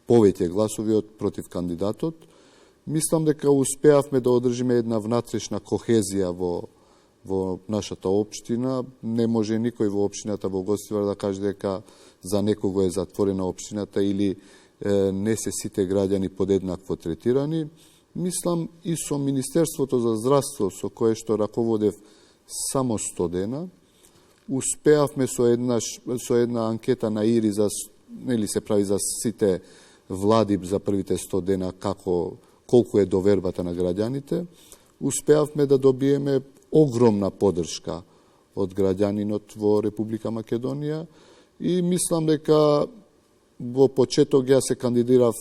Speaker 3: повеќе гласови против кандидатот. Мислам дека успеавме да одржиме една внатрешна кохезија во нашата општина. Не може никој во општината во Гостивар да каже дека за некого е затворена општината или не се сите граѓани подеднакво третирани. Мислам и со Министерството за здравство, со кое што раководев само 100 дена, успеавме со една анкета на ИРИ, нели се прави за сите влади за првите 100 дена, колку е довербата на граѓаните, успеавме да добиеме огромна поддршка од граѓанинот во Република Македонија и мислам дека во почеток ја се кандидирав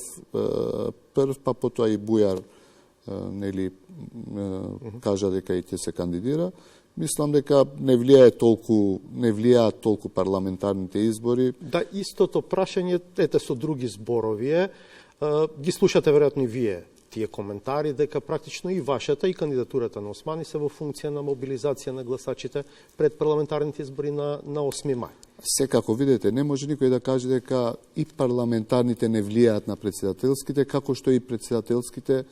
Speaker 3: прв, па потоа и Бујар нели кажа дека и ќе се кандидира. Мислам дека не влијаат толку парламентарните избори.
Speaker 1: Да, истото прашање, ете со други зборови ги слушате веројатно и вие тие коментари дека практично и вашата и кандидатурата на Османи се во функција на мобилизација на гласачите пред парламентарните избори на 8 мај.
Speaker 3: Секако видите, не може никој да каже дека и парламентарните не влијаат на председателските, како што и председателските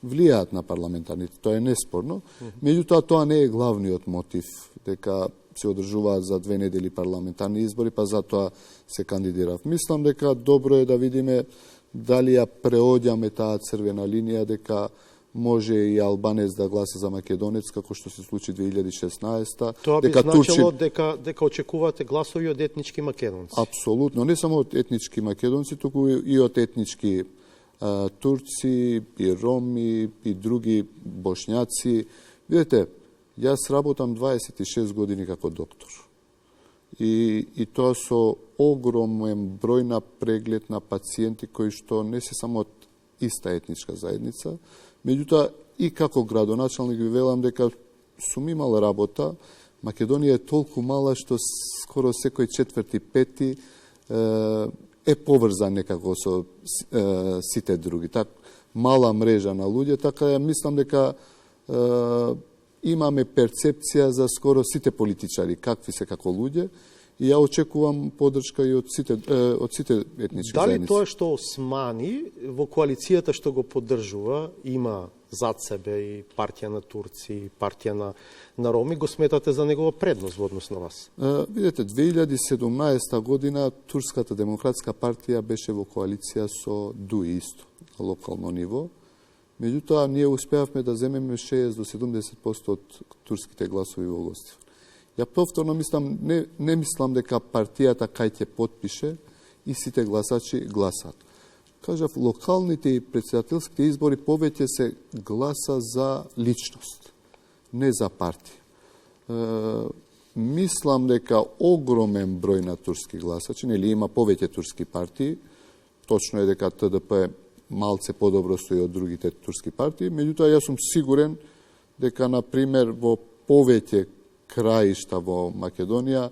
Speaker 3: влијаат на парламентарните. Тоа е неспорно. Меѓутоа, тоа не е главниот мотив дека се одржуваат за 2 недели парламентарни избори, па затоа се кандидирав. Мислам дека добро е да видиме дали ја преоѓаме таа црвена линија, дека може и албанец да гласа за македонец, како што се случи 2016.
Speaker 1: Тоа би
Speaker 3: дека
Speaker 1: значило дека очекувате гласови од етнички македонци.
Speaker 3: Апсолутно, не само од етнички македонци, туку и од етнички турци, и роми, и други бошњаци. Видете, јас работам 26 години како доктор. И тоа со огромен број на преглед на пациенти кои што не се само од иста етничка заедница, меѓутоа и како градоначалник ви велам дека сум имал работа. Македонија е толку мала што скоро секој четврти, пети е поврзан некако со сите други. Так мала мрежа на луѓе, така ја мислам дека имаме перцепција за скоро сите политичари, какви се како луѓе, и ја очекувам поддршка и од сите етнички
Speaker 1: Дали
Speaker 3: заедници.
Speaker 1: тоа што Османи во коалицијата што го поддржува има зад себе и партија на турци, и партија на роми, го сметате за негова предност во однос на вас?
Speaker 3: Видете, 2017 година Турската демократска партија беше во коалиција со ДУИ исто, на локално ниво. Меѓутоа, ние успеавме да земеме 60 до 70% од турските гласови во Гостив. Ја повторно мислам, не мислам дека партијата кај ќе потпише и сите гласачи гласат. Кажав, локалните и председателските избори повеќе се гласа за личност, не за партија. Мислам дека огромен број на турски гласачи, нели има повеќе турски партии, точно е дека ТДП е малце подобро стои од другите турски партии, меѓутоа јас сум сигурен дека, например, во повеќе краишта во Македонија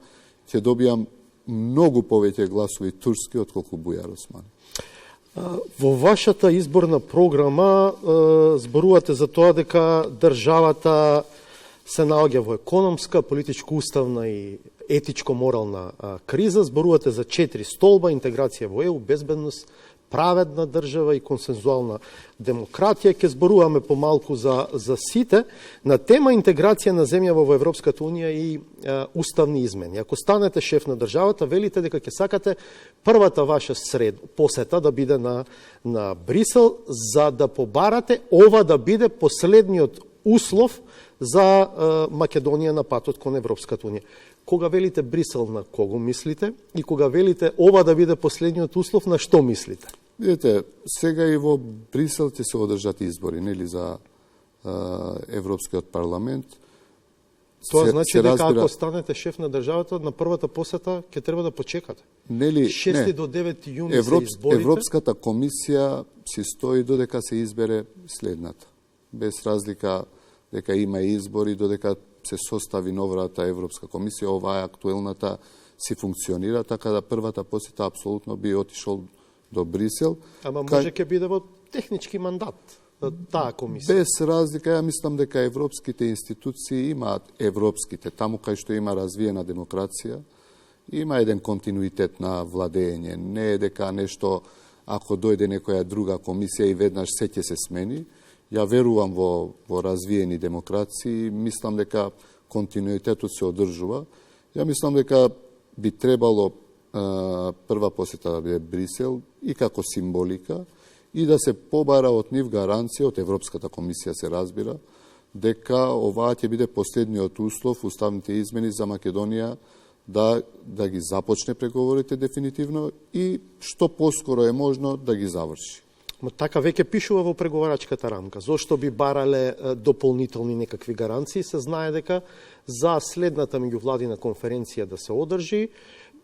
Speaker 3: ќе добијам многу повеќе гласови турски отколку Бујар Османи.
Speaker 1: Во вашата изборна програма зборувате за тоа дека државата се наоѓа во економска, политичко-уставна и етичко-морална криза. Зборувате за 4 столба: интеграција во ЕУ, безбедност, праведна држава и консензуална демократија. Ќе зборуваме помалку за сите. На тема интеграција на земјава во Европската Унија и уставни измени. Ако станете шеф на државата, велите дека ќе сакате првата ваша посета да биде на Брисел, за да побарате ова да биде последниот услов за Македонија на патот кон Европската Унија. Кога велите Брисел, на кого мислите? И кога велите ова да биде последниот услов, на што мислите?
Speaker 3: Видете, сега и во Брисел ќе се одржат избори, нели, за Европскиот парламент.
Speaker 1: Тоа значи дека ако станете шеф на државата, на првата посета ќе треба да почекате.
Speaker 3: Нели,
Speaker 1: 6 до 9 јуни се изборите.
Speaker 3: Европската комисија си стои додека се избере следната. Без разлика дека има избори, додека се состави новата Европска комисија, оваа актуелната си функционира, така да првата посета апсолутно би отишол до Брисел.
Speaker 1: Ама може ќе биде во технички мандат таа комисија.
Speaker 3: Без разлика, ја мислам дека европските институции имаат таму кај што има развиена демокрација, има еден континуитет на владење. Не е дека нешто, ако дојде некоја друга комисија и веднаш се ќе се смени. Ја верувам во развиени демокрации, мислам дека континуитетот се одржува. Ја мислам дека би требало прва посета да биде Брисел и како символика и да се побара од нив гаранција, од Европската комисија се разбира, дека оваа ќе биде последниот услов, уставните измени за Македонија да ги започне преговорите дефинитивно и што поскоро е можно да ги заврши.
Speaker 1: Така веќе пишува во преговарачката рамка. Зошто би барале дополнителни некакви гаранции? Се знае дека за следната меѓувладина конференција да се одржи,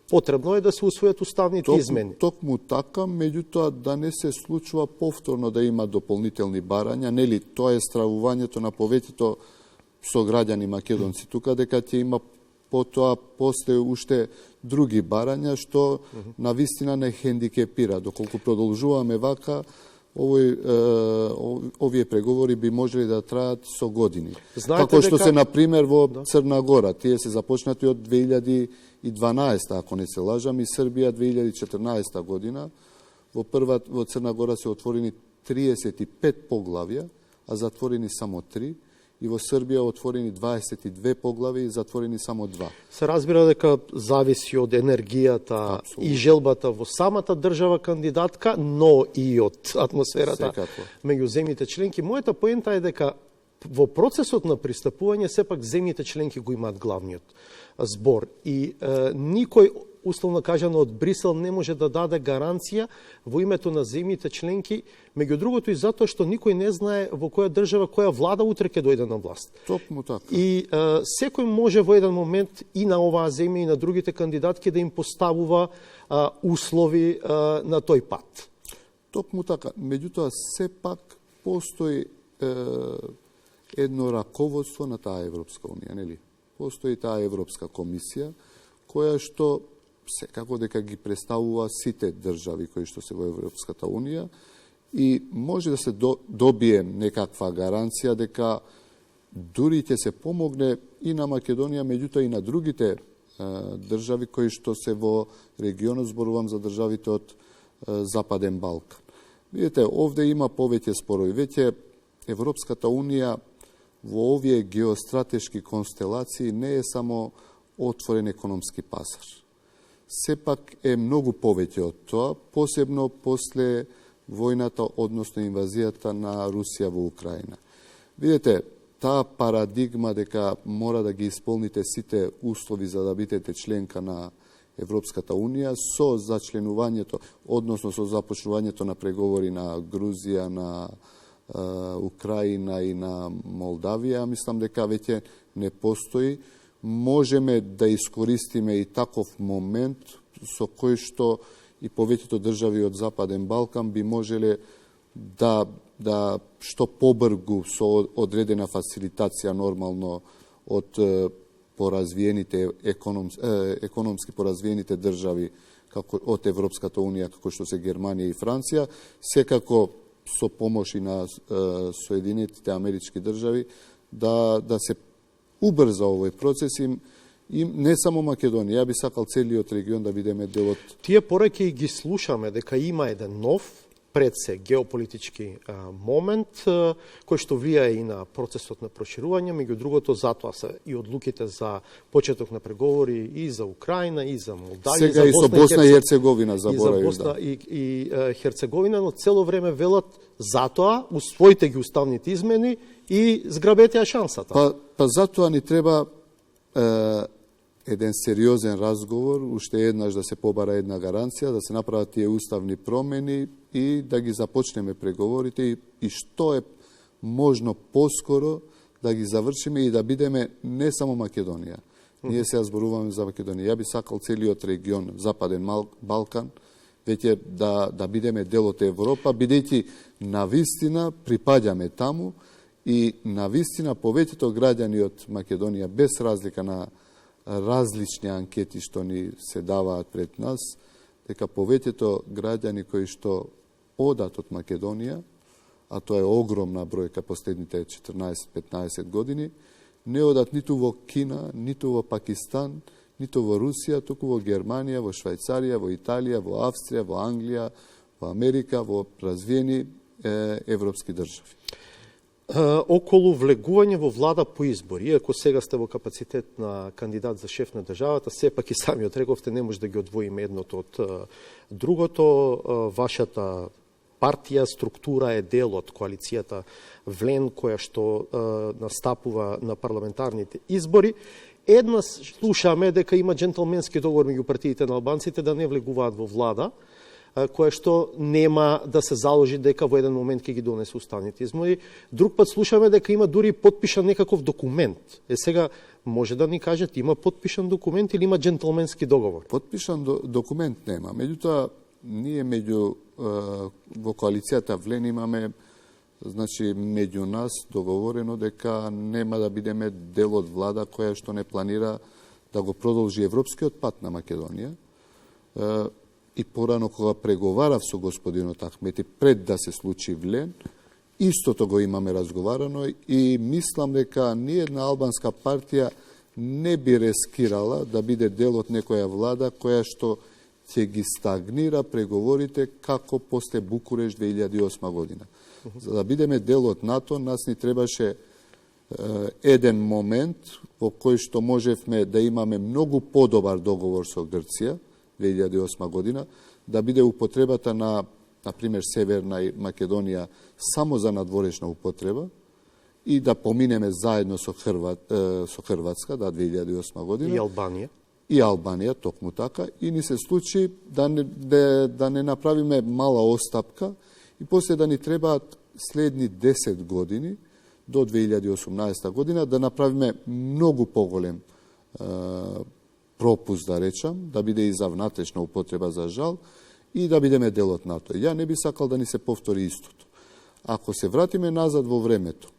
Speaker 1: потребно е да се усвојат уставните измени.
Speaker 3: Токму така, меѓутоа да не се случува повторно да има дополнителни барања, нели тоа е стравувањето на повеќето сограѓани македонци тука, дека ќе има потоа после уште други барања, што на вистина не хендикепира. Доколку продолжуваме вака, овие преговори би можели да траат со години.
Speaker 1: Знаете
Speaker 3: Како што
Speaker 1: дека...
Speaker 3: се, например, во Црна Гора. Тие се започнати од 2012, ако не се лажам, и Србија 2014 година. Во Црна Гора се отворени 35 поглавја, а затворени само 3. И во Србија отворени 22 поглави и затворени само 2.
Speaker 1: Се разбира дека зависи од енергијата и желбата во самата држава кандидатка, но и од атмосферата меѓу земјите членки. Мојата поента е дека во процесот на пристапување сепак земјите членки го имаат главниот збор и никој условно кажано од Брисел не може да даде гаранција во името на земјите членки, меѓу другото и затоа што никој не знае во која држава, која влада утре ќе дојде на власт.
Speaker 3: Токму така.
Speaker 1: И секој може во еден момент и на оваа земја и на другите кандидатки да им поставува услови на тој пат.
Speaker 3: Токму така. Меѓутоа, сепак постои едно раководство на таа Европска Унија, нели? Постои таа Европска комисија, која што секако дека ги представува сите држави кои што се во Европската Унија и може да се добие некаква гаранција дека дури ќе се помогне и на Македонија, меѓутоа и на другите држави кои што се во регионот, зборувам за државите од Западен Балкан. Видите, овде има повеќе спорови. Веќе Европската Унија во овие геостратешки констелации не е само отворен економски пазар. Сепак е многу повеќе од тоа, посебно после војната, односно инвазијата на Русија во Украина. Видите, таа парадигма дека мора да ги исполните сите услови за да бидете членка на Европската Унија со зачленувањето, односно со започнувањето на преговори на Грузија, на Украина и на Молдавија, мислам дека веќе не постои. Можеме да искористиме и таков момент со кој што и повеќето држави од Западен Балкан би можеле да што побргу со одредена фасилитација нормално од поразвиените економски поразвиените држави како од Европската Унија, како што се Германија и Франција, секако со помош и на Соединетите Амерички држави да се убрза овој процес и не само Македонија. Ја би сакал целиот регион да бидеме дел од...
Speaker 1: Тие пораки ги слушаме дека има еден нов пред се геополитички момент кој што влијае и на процесот на проширување, меѓу другото затоа се и одлуките за почеток на преговори и за Украина, и за Молдавија,
Speaker 3: сега и со Босна и Херцеговина заборавив,
Speaker 1: и за Босна и Херцеговина, но цело време велат затоа усвоите ги уставните измени и зграбете ја шансата.
Speaker 3: Па затоа ни треба еден сериозен разговор, уште еднаш да се побара една гаранција, да се направат тие уставни промени и да ги започнеме преговорите и што е можно поскоро да ги завршиме и да бидеме не само Македонија. Ние сега зборуваме за Македонија. Ја би сакал целиот регион, Западен Балкан, веќе да бидеме дел од Европа, бидејќи навистина припаѓаме таму и навистина повеќето граѓани од Македонија, без разлика на различни анкети што ни се даваат пред нас, дека повеќето граѓани кои што одат од Македонија, а тоа е огромна бројка последните 14-15 години, не одат ниту во Кина, ниту во Пакистан, ниту во Русија, туку во Германија, во Швајцарија, во Италија, во Австрија, во Англија, во Америка, во развиени европски држави.
Speaker 1: Околу влегување во влада по избори, иако сега сте во капацитет на кандидат за шеф на државата, сепак и самиот рековте не може да ги одвоиме едното од другото. Вашата партија, структура е дел од коалицијата Влен, која што настапува на парламентарните избори. Една слушаме дека има джентлменски договор меѓу партиите на албанците да не влегуваат во влада, која што нема да се заложи дека во еден момент ќе ги донесе уставните избори. Друг пат слушаме дека има дури потпишан некаков документ. Сега може да ни кажете, има потпишан документ или има джентлменски договор?
Speaker 3: Потпишан документ нема. Меѓутоа, ние во коалицијата Влен имаме, значи, меѓу нас договорено дека нема да бидеме дел од влада која што не планира да го продолжи европскиот пат на Македонија. и порано кога преговарав со господинот Ахмети пред да се случи влен, истото го имаме разговарано и мислам дека ниедна албанска партија не би рескирала да биде дел од некоја влада која што ќе ги стагнира преговорите како после Букуреш 2008 година. За да бидеме дел од НАТО, нас ни требаше еден момент во кој што можевме да имаме многу подобар договор со Грција 2008 година, да биде употребата на пример Северна Македонија само за надворешна употреба и да поминеме заедно со Хрватска, 2008 година.
Speaker 1: И Албанија.
Speaker 3: И Албанија, токму така. И ни се случи да не направиме мала остапка и после да ни требаат следни 10 години до 2018 година да направиме многу поголем пропуст, да речам, да биде и за внатрешна употреба за жал и да бидеме дел од НАТО. Ја не би сакал да ни се повтори истото. Ако се вратиме назад во времето,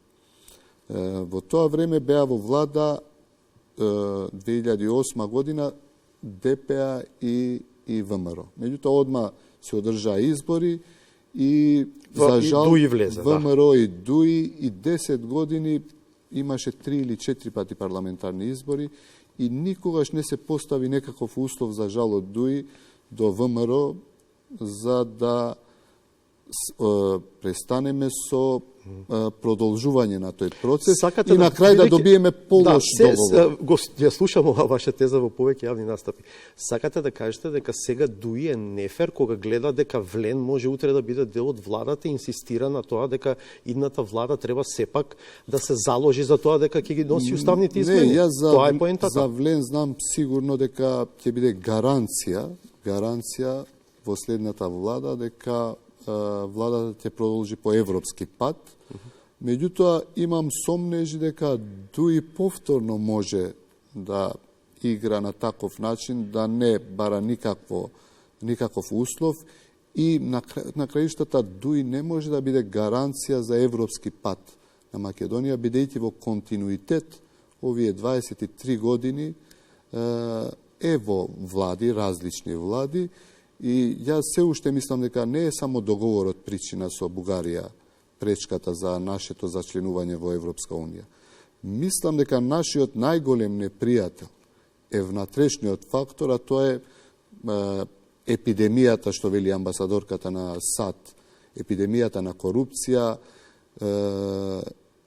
Speaker 3: во тоа време беа во влада 2008 година ДПА и ВМРО. Меѓутоа одма се одржаа избори и за жал
Speaker 1: Дуи влезе,
Speaker 3: ВМРО и Дуи и 10 години имаше 3 или 4 пати парламентарни избори и никогаш не се постави некаков услов за жал од Дуи до ВМРО за да престанеме со продолжување на тој процес и на крај да добиеме полош договор.
Speaker 1: Ја слушам ова ваша теза во повеќе јавни настапи. Сакате да кажете дека сега Дуи е нефер кога гледа дека Влен може утре да биде дел од владата и инсистира на тоа дека идната влада треба сепак да се заложи за тоа дека ќе ги носи уставните измени.
Speaker 3: Не,
Speaker 1: Тоа е поентата.
Speaker 3: за Влен знам сигурно дека ќе биде гаранција во следната влада дека владата ќе продолжи по европски пат. Меѓутоа, имам сомнежи дека Дуи повторно може да игра на таков начин, да не бара никаков услов и на краиштата Дуи не може да биде гаранција за европски пат на Македонија, бидејќи во континуитет овие 23 години е во влади, различни влади, и јас се уште мислам дека не е само договорот причина со Бугарија, пречката за нашето зачленување во Европска Унија. Мислам дека нашиот најголем непријател е внатрешниот фактор, а тоа е епидемијата, што вели амбасадорката на САД, епидемијата на корупција,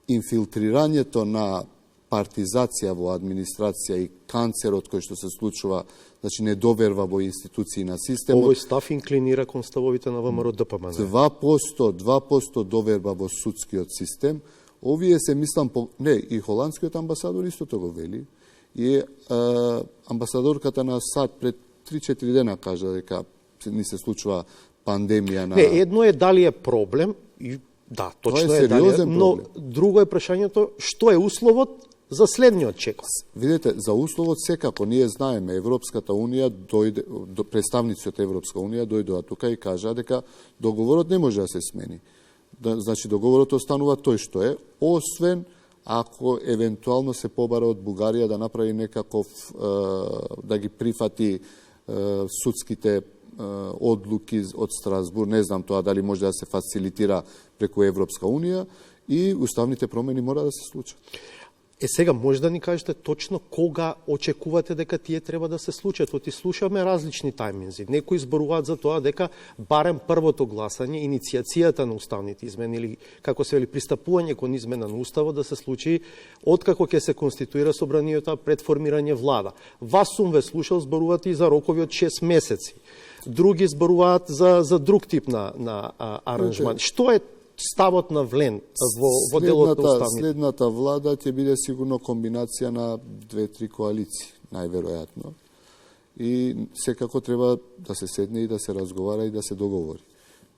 Speaker 3: инфилтрирањето на партизација во администрација и канцерот кој што се случува, значи не доверва во институции на системот.
Speaker 1: Овој став инклинира кон ставовите на ВМРО ДПМН.
Speaker 3: 2% доверба во судскиот систем. Овие се мислам не, и холандскиот амбасадор истото го вели. И амбасадорката на САД пред 3-4 дена кажа дека ни се случува пандемија на...
Speaker 1: Не, едно е дали е проблем, и да, точно
Speaker 3: Тоа
Speaker 1: е дали е,
Speaker 3: сериозен
Speaker 1: но
Speaker 3: проблем.
Speaker 1: друго е прашањето што е условот за следниот чекор.
Speaker 3: Видете, за условот секако ние знаеме, Европската Унија представници од Европска Унија дојдоа тука и кажаа дека договорот не може да се смени. Значи договорот останува тој што е, освен ако евентуално се побара од Бугарија да направи некаков, да ги прифати судските одлуки од Страсбур, не знам тоа дали може да се фацилитира преку Европска Унија и уставните промени мора да се случат.
Speaker 1: Сега може да ни кажете точно кога очекувате дека тие треба да се случат? Оти слушаме различни тајминзи. Некои зборуваат за тоа дека барем првото гласање, иницијацијата на уставните измени или како се вели пристапување кон измена на уставот да се случи откако ќе се конституира собранието пред формирање влада. Вас сум ве слушал зборувате и за рокови од 6 месеци. Други зборуваат за друг тип на аранжман. Што е ставот на Влен во делот на уставните?
Speaker 3: Следната влада ќе биде сигурно комбинација на 2-3 коалиции, најверојатно. И секако треба да се седне и да се разговара и да се договори.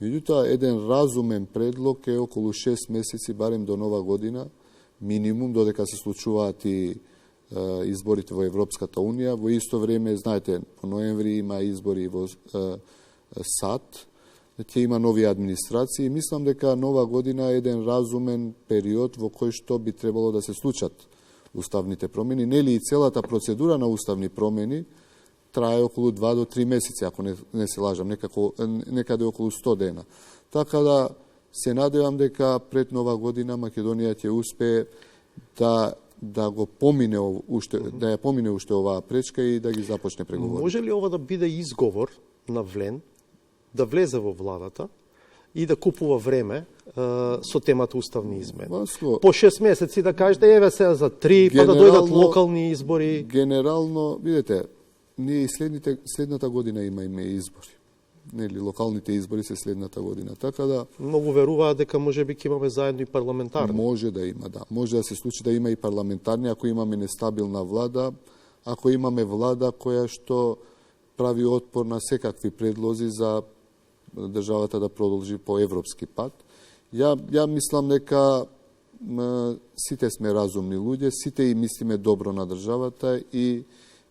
Speaker 3: Меѓутоа, еден разумен предлог е околу 6 месеци, барем до нова година, минимум, додека се случуваат и изборите во Европската Унија. Во исто време, знаете, во ноември има избори во САД, ќе има нови администрации. Мислам дека нова година е еден разумен период во кој што би требало да се случат уставните промени. Нели и целата процедура на уставни промени трае околу 2 до 3 месеци, ако не се лажам, некаде околу 100 дена. Така да се надевам дека пред Нова година Македонија ќе успее да го помине да ја помине уште оваа пречка и да ги започне преговори.
Speaker 1: Може ли ова да биде изговор на Влен да влезе во владата и да купува време со темата уставни измени?
Speaker 3: Васко,
Speaker 1: По 6 месеци да кажете еве сега за 3, па да дојдат локални избори.
Speaker 3: Генерално, видете, ние и следната година имаме избори. Нели, локалните избори се следната година. Така да
Speaker 1: Многу веруваат дека можеби ќе имаме заедно и парламентарни.
Speaker 3: може да има, да. Може да се случи да има и парламентарни, ако имаме нестабилна влада, ако имаме влада која што прави отпор на секакви предлози за државата да продолжи по европски пат. Ја мислам дека сите сме разумни луѓе, сите и мислиме добро на државата и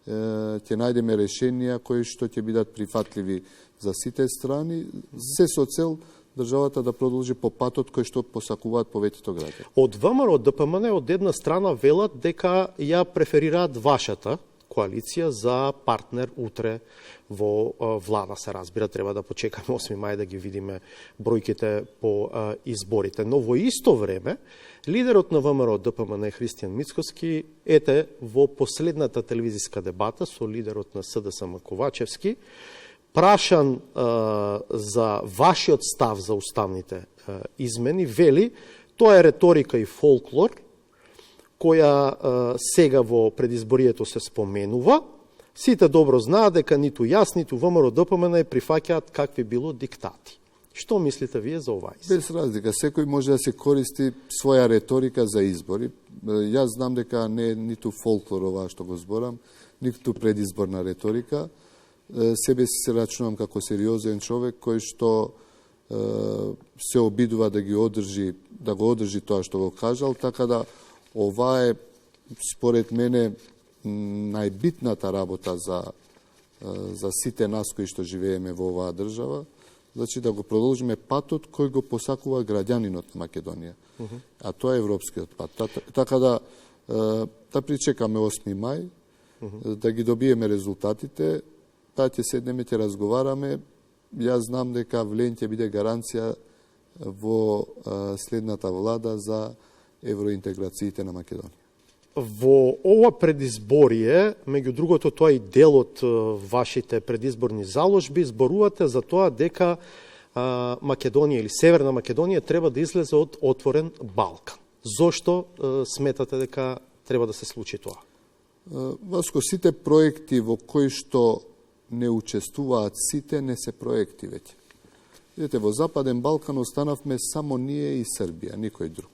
Speaker 3: ќе најдеме решенија кои што ќе бидат прифатливи за сите страни, се со цел државата да продолжи по патот кој што посакуваат повеќето граѓани.
Speaker 1: Од ВМРО, ДПМН од една страна велат дека ја преферираат вашата коалиција за партнер утре во влада, се разбира, треба да почекаме 8 мај да ги видиме бројките по изборите. Но во исто време, лидерот на ВМРО ДПМН Христијан Мицкоски ете во последната телевизиска дебата со лидерот на СДСМ Ковачевски, прашан за вашиот став за уставните измени, вели, тоа е реторика и фолклор, која сега во предизборието се споменува. Сите добро знаат дека ниту јас, ниту ВМРО ДПМН прифаќаат какви било диктати. Што мислите вие за ова?
Speaker 3: Без разлика, секој може да се користи своја реторика за избори. Јас знам дека не е ниту фолклор ова што го зборам, ниту предизборна реторика. Себе си се рачунам како сериозен човек кој што се обидува да го одржи тоа што го кажал, така да ова е според мене најбитната работа за сите нас кои што живееме во оваа држава, значи да го продолжиме патот кој го посакува граѓанинот на Македонија. А тоа е европскиот пат. Така да причекаме 8 мај, да ги добиеме резултатите, таа ќе седнеме, ќе разговараме. Јас знам дека Влен ќе биде гаранција во следната влада за евроинтеграциите на Македонија.
Speaker 1: Во ова предизборие, меѓу другото, тоа и дел од вашите предизборни заложби, зборувате за тоа дека Македонија или Северна Македонија треба да излезе од отворен Балкан. Зошто сметате дека треба да се случи тоа?
Speaker 3: Васко, сите проекти во кои што не учествуваат сите, не се проекти веќе. Видите, во Западен Балкан останавме само ние и Србија, никој друг.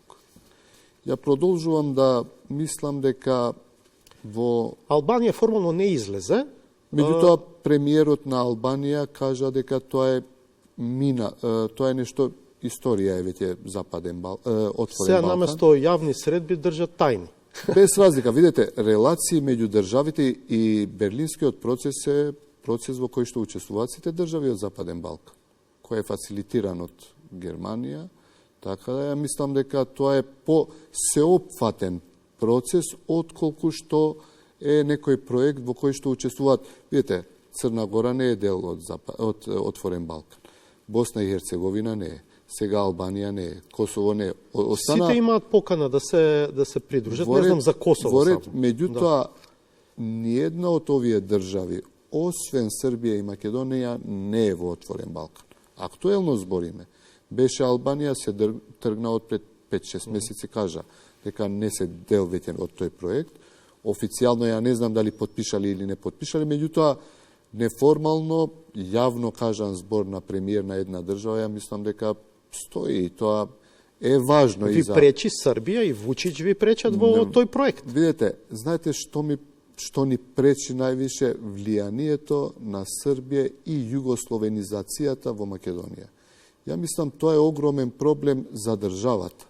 Speaker 3: Ја продолжувам да мислам дека во
Speaker 1: Албанија формално не излезе.
Speaker 3: Меѓутоа, премиерот на Албанија кажа дека тоа е тоа е нешто, историја е веќе Западен отворен
Speaker 1: Сега
Speaker 3: Балкан.
Speaker 1: наместо јавни средби држат тајни.
Speaker 3: Без разлика, видите, релации меѓу државите и Берлинскиот процес е процес во кој што учествуваат сите држави од Западен Балкан, кој е фацилитиран од Германија. Така да ја мислам дека тоа е по-сеопфатен процес отколку што е некој проект во кој што учествуваат. Видите, Црна Гора не е дел од отворен Балкан. Босна и Херцеговина не е. Сега Албанија не е. Косово не е.
Speaker 1: Сите имаат покана да се придружат. Не знам за Косово само.
Speaker 3: Меѓутоа, ниедна од овие држави, освен Србија и Македонија, не е во отворен Балкан. Актуелно збориме. Беше Албанија, се тргна од пред 5-6 месеци, кажа дека не се дел веќе од тој проект. Официјално ја не знам дали потпишали или не потпишали, меѓутоа неформално, јавно кажан збор на премиер на една држава, ја мислам дека стои и тоа е важно.
Speaker 1: Ви пречи Србија и Вучич ви пречат во тој проект.
Speaker 3: Видете, знаете што ни пречи највише? Влијанието на Србија и југословенизацијата во Македонија. Ја мислам тоа е огромен проблем за државата.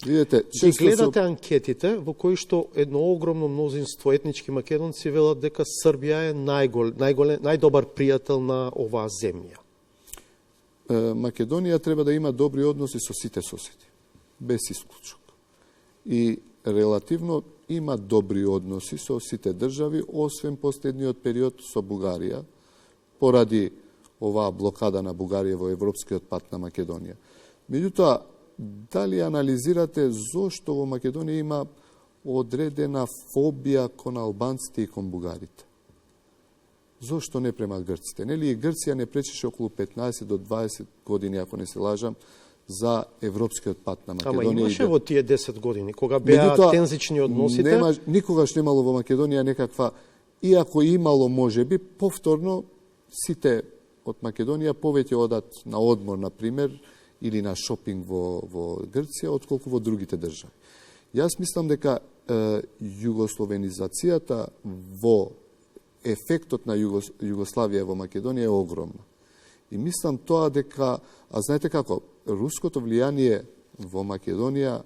Speaker 3: Видете,
Speaker 1: Ги гледате анкетите во кои што едно огромно мнозинство етнички македонци велат дека Србија е најдобар пријател на оваа земја.
Speaker 3: Македонија треба да има добри односи со сите соседи, без исклучок. И релативно има добри односи со сите држави, освен последниот период со Бугарија, поради оваа блокада на Бугарија во европскиот пат на Македонија. Меѓутоа, дали анализирате зошто во Македонија има одредена фобија кон албанците и кон бугарите? Зошто не према грците? Нели и Грција не пречеше околу 15 до 20 години, ако не се лажам, за европскиот пат на Македонија.
Speaker 1: Ама имаше во тие 10 години, кога беа тензични односите?
Speaker 3: Никогаш немало во Македонија некаква, иако имало можеби, повторно сите од Македонија повеќе одат на одмор, на пример, или на шопинг во Грција, отколку во другите држави. Јас мислам дека југословенизацијата во ефектот на Југославија во Македонија е огромна. И мислам тоа дека, а знаете како, руското влијание во Македонија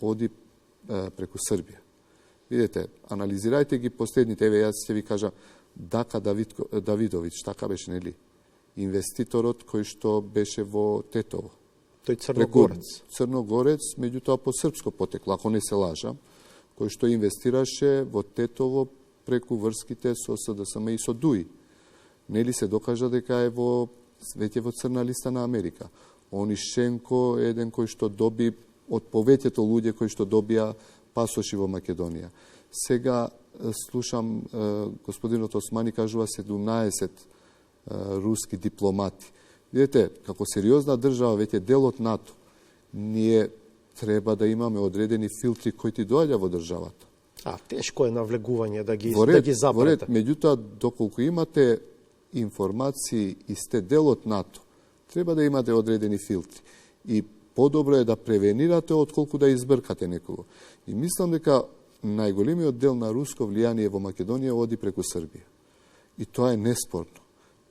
Speaker 3: оди преку Србија. Видете, анализирајте ги последните, еве јас ќе ви кажам, Дака Давидовиќ, така беше, нели? Инвеститорот кој што беше во Тетово.
Speaker 1: Тој Црногорец.
Speaker 3: Црногорец, меѓутоа по српско потекло, ако не се лажам, кој што инвестираше во Тетово преку врските со СДСМ и со ДУИ. Нели се докажа дека е веќе во црна листа на Америка. Онишенко е еден кој што доби од повеќето луѓе кои што добија пасоши во Македонија. Сега слушам господинот Османи кажува 17 руски дипломати. Видете, како сериозна држава, веќе дел од НАТО, ние треба да имаме одредени филтри кои ти доаѓа во државата.
Speaker 1: Тешко е навлегување да ги запрете.
Speaker 3: Во ред, меѓутоа, доколку имате информации и сте дел од НАТО, треба да имате одредени филтри. И подобро е да превенирате отколку да избркате некого. И мислам дека најголемиот дел на руско влијание во Македонија оди преку Србија. И тоа е неспорно.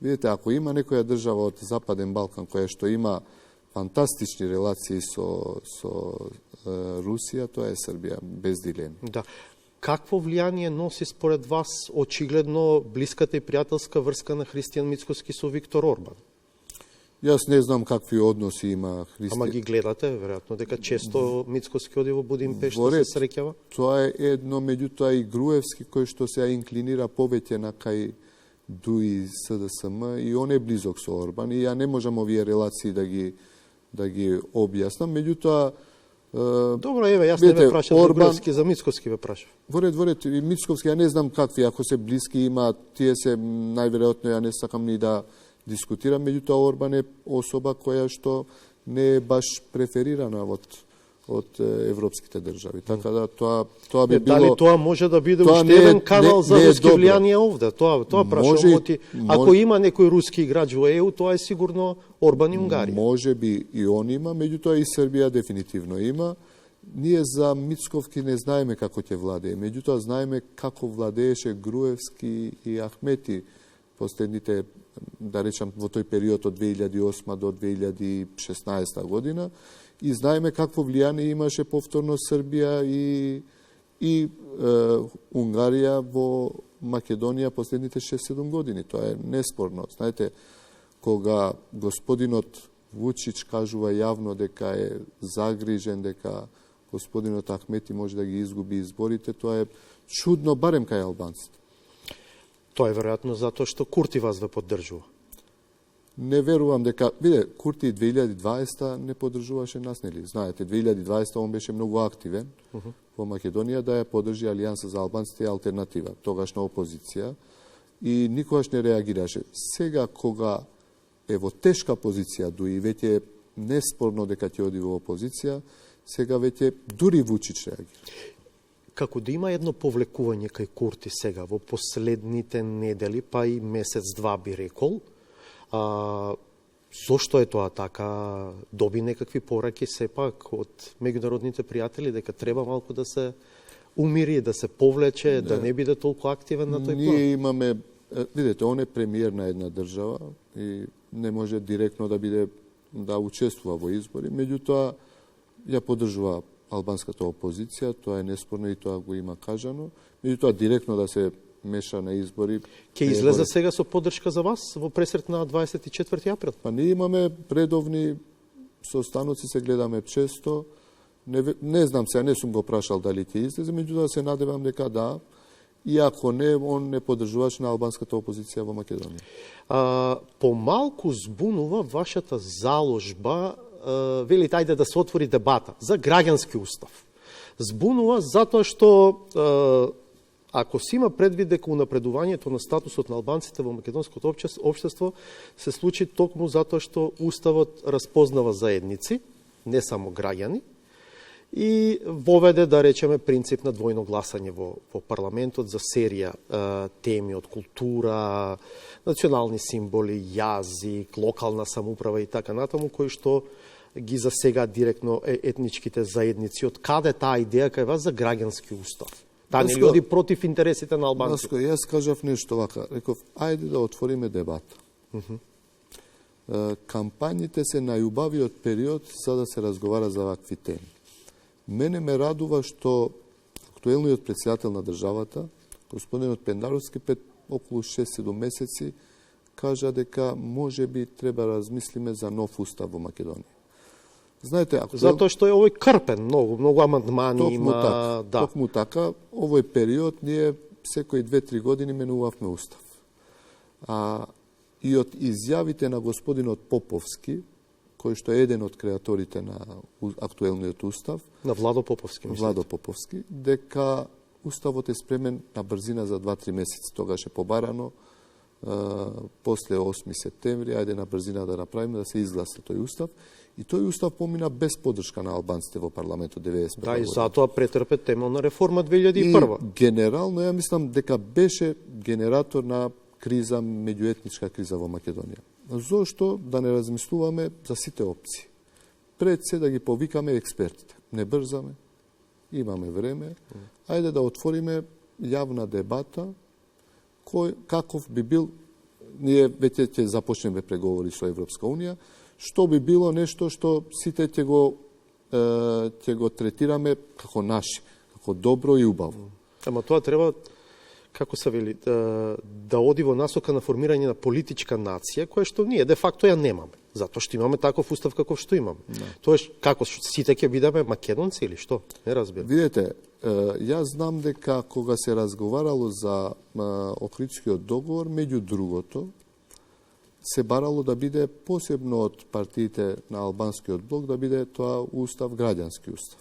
Speaker 3: Видите, ако има некоја држава од Западен Балкан која што има фантастични релации со Русија, тоа е Србија, без дилеми.
Speaker 1: Да. Какво влијание носи според вас очигледно блиската и пријателска врска на Христијан Мицкоски со Виктор Орбан?
Speaker 3: Јас не знам какви односи има Христијан.
Speaker 1: Ама ги гледате, веројатно, дека често Мицкоски оди во Будимпешта се среќава?
Speaker 3: Тоа е едно, меѓутоа и Груевски, кој што се инклинира повеќе на кај ДУИ СДСМ и он е близок со Орбан и ја не можам овие релации да ги објаснам, меѓутоа
Speaker 1: добро, еве, јас не ве прашав за Груевски, за Мицкоски ве прашав.
Speaker 3: Во ред, и Мицковски, ја не знам какви, ако се блиски има, тие се најверојатно, ја не сакам ни да дискутирам, меѓутоа Орбан е особа која што не е баш преферирана од европските држави. Така да тоа би било...
Speaker 1: Дали тоа може да биде уште еден канал за руски влијание овде? Тоа прашувам. Ако има некој руски играч во ЕУ, тоа е сигурно Орбан и Унгарија.
Speaker 3: Може би и он има, меѓутоа и Србија дефинитивно има. Ние за Мицковски не знаеме како ќе владее, меѓутоа знаеме како владееше Груевски и Ахмети последните, да речам, во тој период од 2008 до 2016 година и знаеме какво влијание имаше повторно Србија и Унгарија во Македонија последните 6-7 години. Тоа е неспорно. Знаете, кога господинот Вучич кажува јавно дека е загрижен, дека господинот Ахмети може да ги изгуби изборите, тоа е чудно барем кај албанците.
Speaker 1: Тоа е веројатно затоа што Курти вас ве поддржува.
Speaker 3: Не верувам дека, виде, Курти 2020 не поддржуваше нас, нели? Знаете, 2020 он беше многу активен во Македонија да ја поддржи Алијанса за албанците и алтернатива, тогашна опозиција, и никогаш не реагираше. Сега, кога е во тешка позиција, дуи веќе е неспорно дека ќе оди во опозиција, сега веќе дури Вучич реагира.
Speaker 1: Како да има едно повлекување кај Курти сега во последните недели, па и месец-два би рекол, зошто е тоа така? Доби некакви пораки сепак од меѓународните пријатели дека треба малку да се умири, да се повлече, да не биде толку активен на тој план?
Speaker 3: Ние имаме, видете, он е премиер на една држава и не може директно да учествува во избори, меѓутоа ја поддржува албанската опозиција, тоа е неспорно и тоа го има кажано, меѓутоа директно да се меша на избори.
Speaker 1: Ке излезе сега со поддршка за вас во пресрет на 24 април?
Speaker 3: Па ние имаме предовни состаноци, се гледаме често Не знам сега, не сум го прашал дали ќе излезе, меѓутоа се надевам дека да, и ако не, он не поддржувач на албанската опозиција во Македонија.
Speaker 1: Помалку збунува вашата заложба, велите ајде да се отвори дебата за граѓански устав. Збунува затоа што ако се има предвид дека унапредувањето на статусот на албанците во македонското општество се случи токму затоа што уставот распознава заедници, не само граѓани, и воведе, да речеме, принцип на двојно гласање во парламентот за серија теми од култура, национални символи, јазик, локална самоуправа и така натаму, кои што ги засега директно етничките заедници. Од каде таа идеја кај вас за граѓански устав? Таа не ли оди против интересите на албанците?
Speaker 3: Наско, јас кажав нешто вака. Реков, ајде да отвориме дебата. Кампањите се најубавиот период за да се разговара за вакви теми. Мене ме радува што актуелниот председател на државата, господинот Пендаровски, пред околу 6-7 месеци, кажа дека може би треба размислиме за нов устав во Македонија. Знаете,
Speaker 1: затоа што е овој крпен, многу амандмани има.
Speaker 3: Токму така, овој период ние секои 2-3 години менувавме устав. И од изјавите на господинот Поповски, кој што е еден од креаторите на актуелниот устав,
Speaker 1: на Владо Поповски,
Speaker 3: Владо Поповски, дека уставот е спремен на брзина за 2-3 месеци. Тогаш е побарано, после 8 септември, ајде на брзина да направиме, да се изгласа тој устав. И тој устав помина без поддршка на албанците во парламентот 95
Speaker 1: Да, и затоа претрпе темелна реформа 2001.
Speaker 3: И генерално, ја мислам дека беше генератор на криза, меѓуетничка криза во Македонија. Зошто да не размислуваме за сите опции? Пред се да ги повикаме експертите. Не брзаме, имаме време, ајде да отвориме јавна дебата, каков би бил, ние веќе ќе започнеме преговори со Европска Унија, што би било нешто што сите ќе го третираме како наши, како добро и убаво.
Speaker 1: Ама тоа треба, како се вели, да оди во насока на формирање на политичка нација, која што ние де факто ја немаме. Затоа што имаме таков устав каков што имаме. Тоаш, како сите ќе бидеме македонци или што? Не разбирам.
Speaker 3: Видете, јас знам дека кога се разговарало за Охридскиот договор, меѓу другото, се барало да биде посебно од партиите на албанскиот блок, да биде тоа устав, граѓански устав.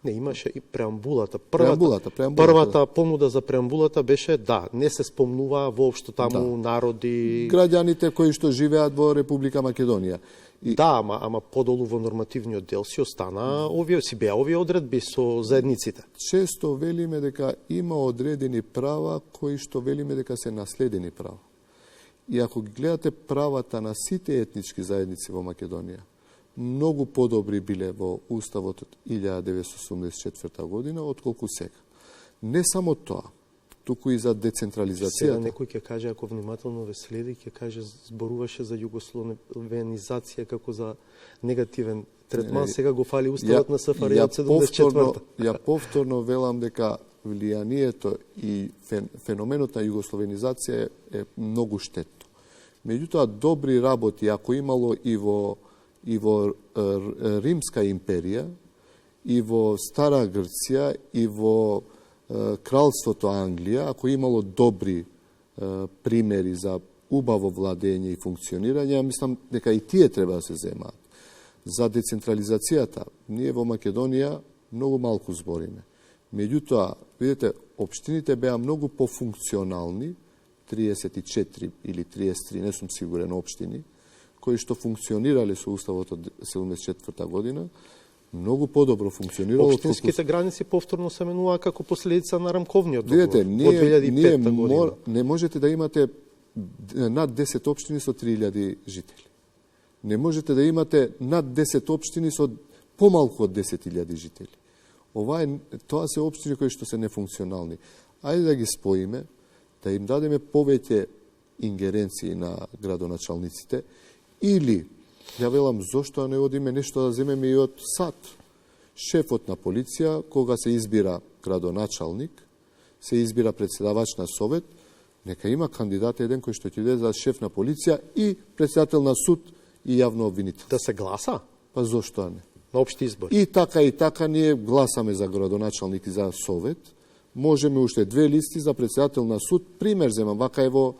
Speaker 1: Не, имаше и преамбулата.
Speaker 3: Првата
Speaker 1: понуда за преамбулата беше, да, не се спомнува воопшто таму народи...
Speaker 3: Граѓаните кои што живеат во Република Македонија.
Speaker 1: Да, ама подолу во нормативниот дел си остана овие одредби со заедниците.
Speaker 3: Често велиме дека има одредени права кои што велиме дека се наследени права. И ако ги гледате правата на сите етнички заедници во Македонија, многу подобри биле во уставот од 1984 година отколку сега. Не само тоа, туку и за децентрализацијата.
Speaker 1: Сега некој ќе каже, ако внимателно ве следи, ќе каже, зборуваше за југословенизација како за негативен третман, сега го фали уставот на СФРЈ од 74-та.
Speaker 3: Ја повторно велам дека влијанието и феноменот на југословенизација е многу штетно. Меѓутоа, добри работи, ако имало и во Римска империја, и во Стара Грција, и во Кралството Англија, ако имало добри примери за убаво владење и функционирање, мислам дека и тие треба да се земаат. За децентрализацијата, ние во Македонија многу малку збориме. Меѓутоа, видите, општините беа многу пофункционални, 34 или 33, не сум сигурен, општини, кои што функционирале со уставот од 74 година, многу подобро функционирало.
Speaker 1: Општинските граници повторно се менуваа како последица на рамковниот договор.
Speaker 3: Видете,
Speaker 1: ние
Speaker 3: не можете да имате над 10 општини со 3000 жители. Не можете да имате над 10 општини со помалку од 10.000 жители. Тоа се општини кои што се нефункционални. Ајде да ги споиме, да им дадеме повеќе ингеренции на градоначалниците, или, ја велам, зошто не одиме нешто да земеме и од САД. Шефот на полиција, кога се избира градоначалник, се избира председавач на совет, нека има кандидат еден кој што ќе биде за шеф на полиција и председател на суд и јавно обвинител.
Speaker 1: Да се гласа?
Speaker 3: Па зошто не?
Speaker 1: На општи избори.
Speaker 3: И така ние гласаме за градоначалник и за совет. Можеме уште 2 листи за председател на суд. Пример земам, вака е во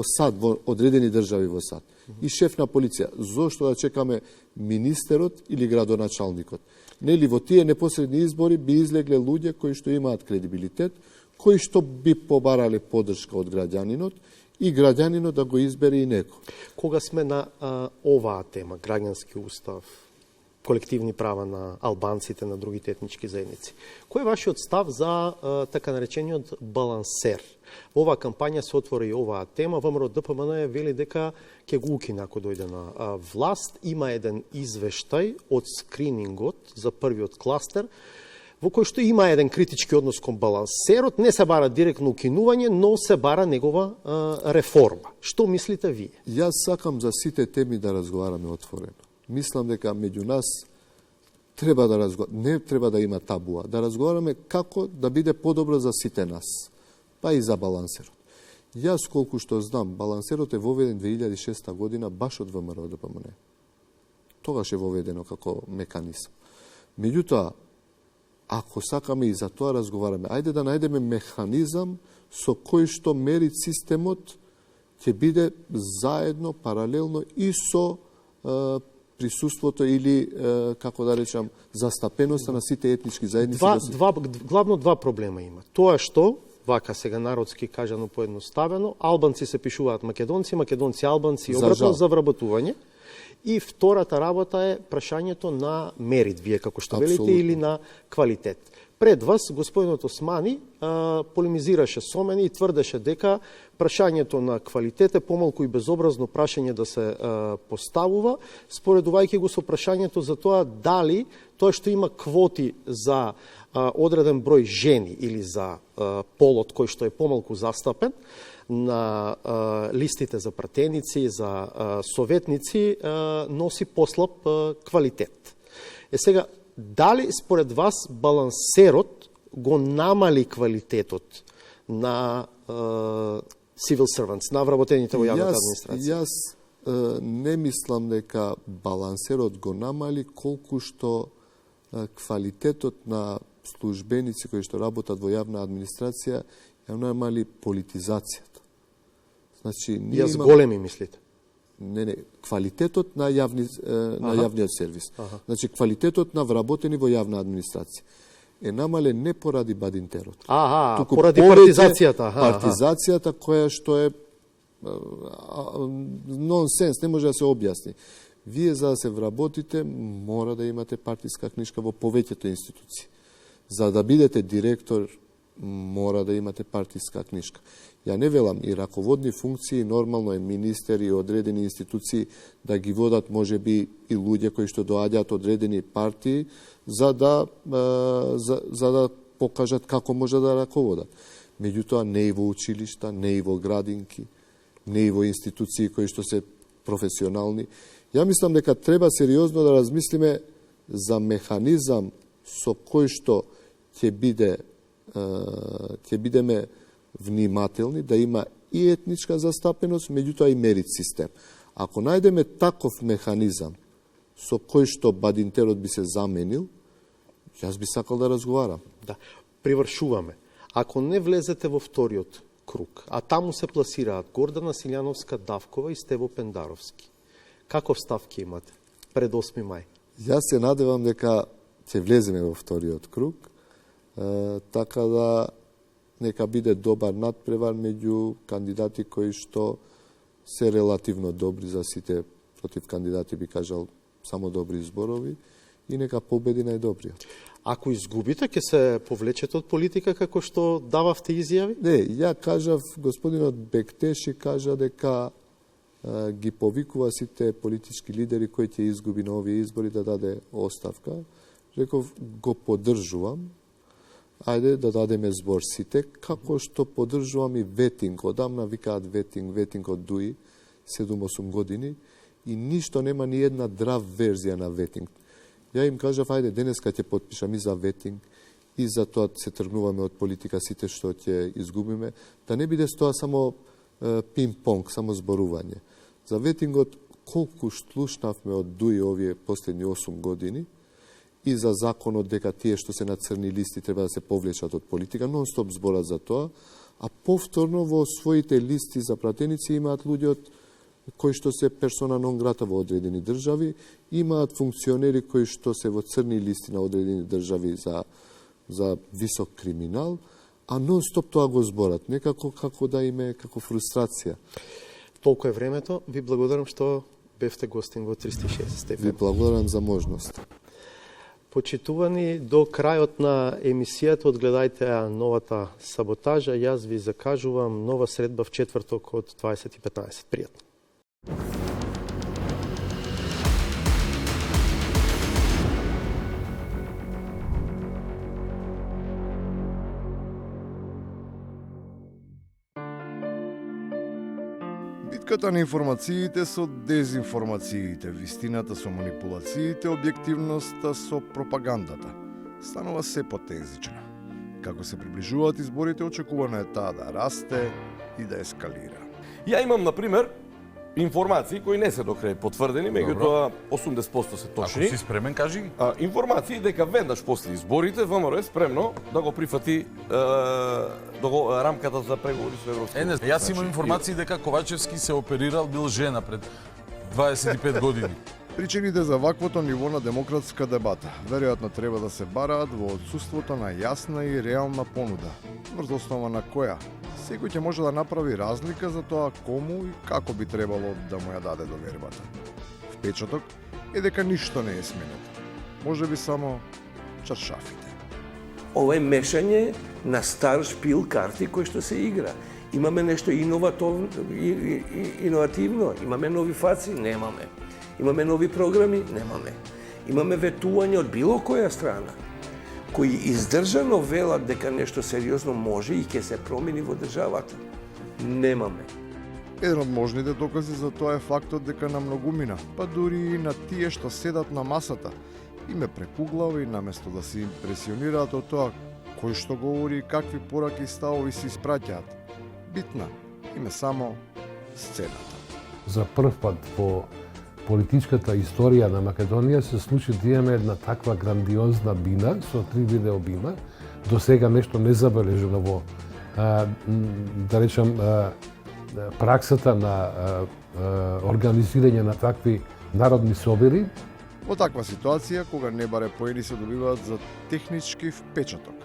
Speaker 3: САД, во одредени држави во САД. И шеф на полиција. Зошто да чекаме министерот или градоначалникот? Нели во тие непосредни избори би излегле луѓе кои што имаат кредибилитет, кои што би побарале поддршка од граѓанинот и граѓанинот да го избере и некој.
Speaker 1: Кога сме на оваа тема, граѓански устав, колективни права на албанците, на другите етнички заедници, кој е вашиот став за така наречениот балансер? Во оваа кампања се отвори и оваа тема. ВМРО ДПМН вели дека ќе го укине ако дојде на власт. Има еден извештај од скринингот за првиот кластер, во кој што има еден критички однос кон балансерот, не се бара директно укинување, но се бара негова реформа. Што мислите вие?
Speaker 3: Јас сакам за сите теми да разговараме отворено. Мислам дека меѓу нас треба да не треба да има табуа, да разговараме како да биде подобро за сите нас, па и за балансерот. Јас колку што знам, балансерот е воведен 2006 година баш од ВМРО ДПМН. Тогаш е воведено како механизам. Меѓутоа, ако сакаме и за тоа разговараме, ајде да најдеме механизам со кој што мерит системот ќе биде заедно, паралелно и со присуството или, како да речам, застапеноста на сите етнички заедници.
Speaker 1: Главно два проблема има. Тоа што, вака сега народски кажано поедноставено, албанци се пишуваат македонци, македонци албанци, обратно за вработување. И втората работа е прашањето на мерит, вие како што велите, или на квалитет. Пред вас, господинот Османи полемизираше со мене и тврдеше дека прашањето на квалитет е помалку и безобразно прашање да се поставува, споредувајќи го со прашањето за тоа дали тоа што има квоти за одреден број жени или за полот кој што е помалку застапен на листите за пратеници, за советници, носи послаб квалитет. Сега, дали според вас балансерот го намали квалитетот на civil servants, на вработените во јавната администрација?
Speaker 3: Јас не мислам дека балансерот го намали, колку што квалитетот на службеници кои што работат во јавна администрација ја намали политизацијата. Значи,
Speaker 1: Јас големи мислите?
Speaker 3: Не, квалитетот на јавниот сервис. Значи, квалитетот на вработени во јавна администрација е намален не поради бадинтерот.
Speaker 1: Туку поради партизацијата.
Speaker 3: Партизацијата која што е нонсенс, не може да се објасни. Вие за да се вработите, мора да имате партиска книжка во повеќето институции. За да бидете директор, мора да имате партиска книжка. Ја не велам и раководни функции, нормално е министери и одредени институции да ги водат можеби и луѓе кои што доаѓаат одредени партии за да покажат како може да раководат. Меѓутоа не и во училишта, не и во градинки, не и во институции кои што се професионални. Ја мислам дека треба сериозно да размислиме за механизам со кој што ќе бидеме внимателни, да има и етничка застапеност, меѓутоа и мерит систем. Ако најдеме таков механизам со кој што бадинтерот би се заменил, јас би сакал да разговарам.
Speaker 1: Да, привршуваме. Ако не влезете во вториот круг, а таму се пласираат Гордана Силјановска Давкова и Стево Пендаровски, каков став ќе имате пред 8 мај?
Speaker 3: Јас се надевам дека ќе влеземе во вториот круг, така да нека биде добар надпревар меѓу кандидати кои што се релативно добри за сите против кандидати, би кажал само добри зборови, и нека победи најдобриот.
Speaker 1: Ако изгубите, ќе се повлечете од политика како што дававте изјави?
Speaker 3: Не, ја кажав, господинот Бектеши кажа дека ги повикува сите политички лидери кои ќе изгуби на овие избори да даде оставка. Реков, го поддржувам. Ајде да дадеме збор сите, како што поддржувам и ветинг. Одамна викаат ветинг од Дуи, 7-8 години, и ништо нема ни една драв верзија на ветинг. Ја им кажав, ајде, денеска ќе потпишам и за ветинг, и за тоа се тргнуваме од политика сите што ќе изгубиме, да не биде тоа само пинг-понг, само зборување. За ветингот, колку слушнавме од Дуи овие последни 8 години, и за законот дека тие што се на црни листи треба да се повлечат од политика, нон-стоп зборат за тоа, а повторно во своите листи за пратеници имаат луѓе кои што се персона нон грата во одредени држави, имаат функционери кои што се во црни листи на одредени држави за висок криминал, а нон-стоп тоа го зборат, некако како да име како фрустрација.
Speaker 1: Толку е времето. Ви благодарам што бевте гостин во 360 степени.
Speaker 3: Ви благодарам за можност.
Speaker 1: Почитувани, до крајот на емисијата одгледајте новата саботажа. Јас ви закажувам нова средба в четврток од 20:15. Пријатно.
Speaker 4: Битката на информациите со дезинформациите, вистината со манипулациите, објективноста со пропагандата станува се потензична. Како се приближуваат изборите, очекувано е таа да расте и да ескалира.
Speaker 5: Ја имам, например, информации кои не се до крај потврдени, меѓутоа 80% се точни.
Speaker 6: Ако си спремен, кажи ги.
Speaker 5: Информации дека веднаш после изборите ВМРО е спремно да го прифати рамката за преговори со Европскиот
Speaker 6: Сојуз. Јас имам информации дека Ковачевски се оперирал, бил жена пред 25 години.
Speaker 4: Причините за ваквото ниво на демократска дебата веројатно треба да се бараат во отсуството на јасна и реална понуда, врз основа на која секој ќе може да направи разлика за тоа кому и како би требало да му ја даде довербата. Впечаток е дека ништо не е сменето. Може би само чаршафите.
Speaker 7: Ова е мешање на стар шпил карти кој што се игра. Имаме нешто иновативно, имаме нови фаци, немаме. Имаме нови програми, немаме. Имаме ветување од било која страна, кои издржано велат дека нешто сериозно може и ќе се промени во државата. Немаме.
Speaker 4: Еден од можните докази за тоа е фактот дека на многумина, па дури и на тие што седат на масата, име прекуглава и наместо да се импресионираат од тоа кој што говори и какви пораки и ставови се испраќаат. Битна име само сцената.
Speaker 8: За прв пат во политичката историја на Македонија се случи да имаме една таква грандиозна бина со 3 видеобина. До сега нешто незабележено во да речам праксата на организирање на такви народни собери.
Speaker 4: Во таква ситуација, кога не баре поени се добиваат за технички впечаток,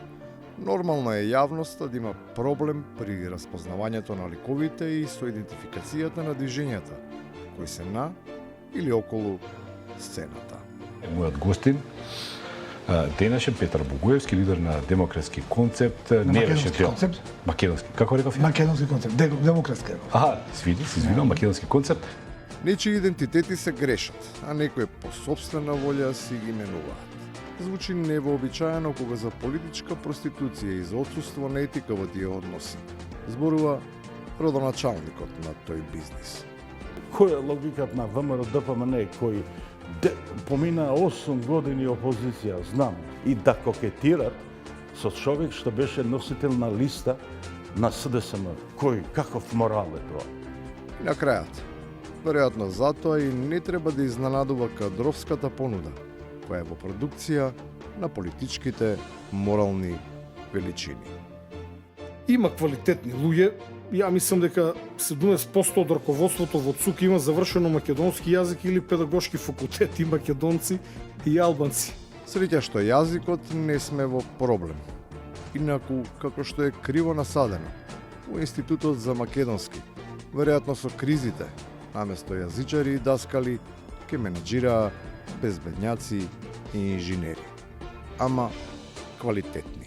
Speaker 4: нормално е јавноста да има проблем при распознавањето на ликовите и со идентификацијата на движењата, кои се на или околу сцената.
Speaker 9: Мојот гостин денес е Петар Богоевски, лидер на демократски концепт. Не беше дел. Македонски. Како реков?
Speaker 10: Македонски концепт, демократски.
Speaker 9: Се извинувам, македонски концепт.
Speaker 4: Нечии идентитети се грешат, а некои по собствена волја си ги менуваат. Звучи невообичаено кога за политичка проституција и за отсуство на етика во тие односи зборува родоначалникот на тој бизнис.
Speaker 10: Која е логиката на ВМРО-ДПМН кој помина 8 години опозиција, знам, и да кокетират со човек што беше носител на листа на СДСМ. Кој, каков морал е тоа?
Speaker 4: И на крајот, веројатно затоа и не треба да изненадува кадровската понуда, која е во продукција на политичките морални величини.
Speaker 11: Има квалитетни луѓе. Ја мислам дека 70% од раководството во ЦУК има завршено македонски јазик или педагошки факултет, и македонци и албанци.
Speaker 4: Среќа што јазикот не сме во проблем. Инаку, како што е криво насадено, во Институтот за македонски, веројатно со кризите, наместо јазичари и даскали, ке менаџираа безбедњаци и инженери. Ама квалитетни.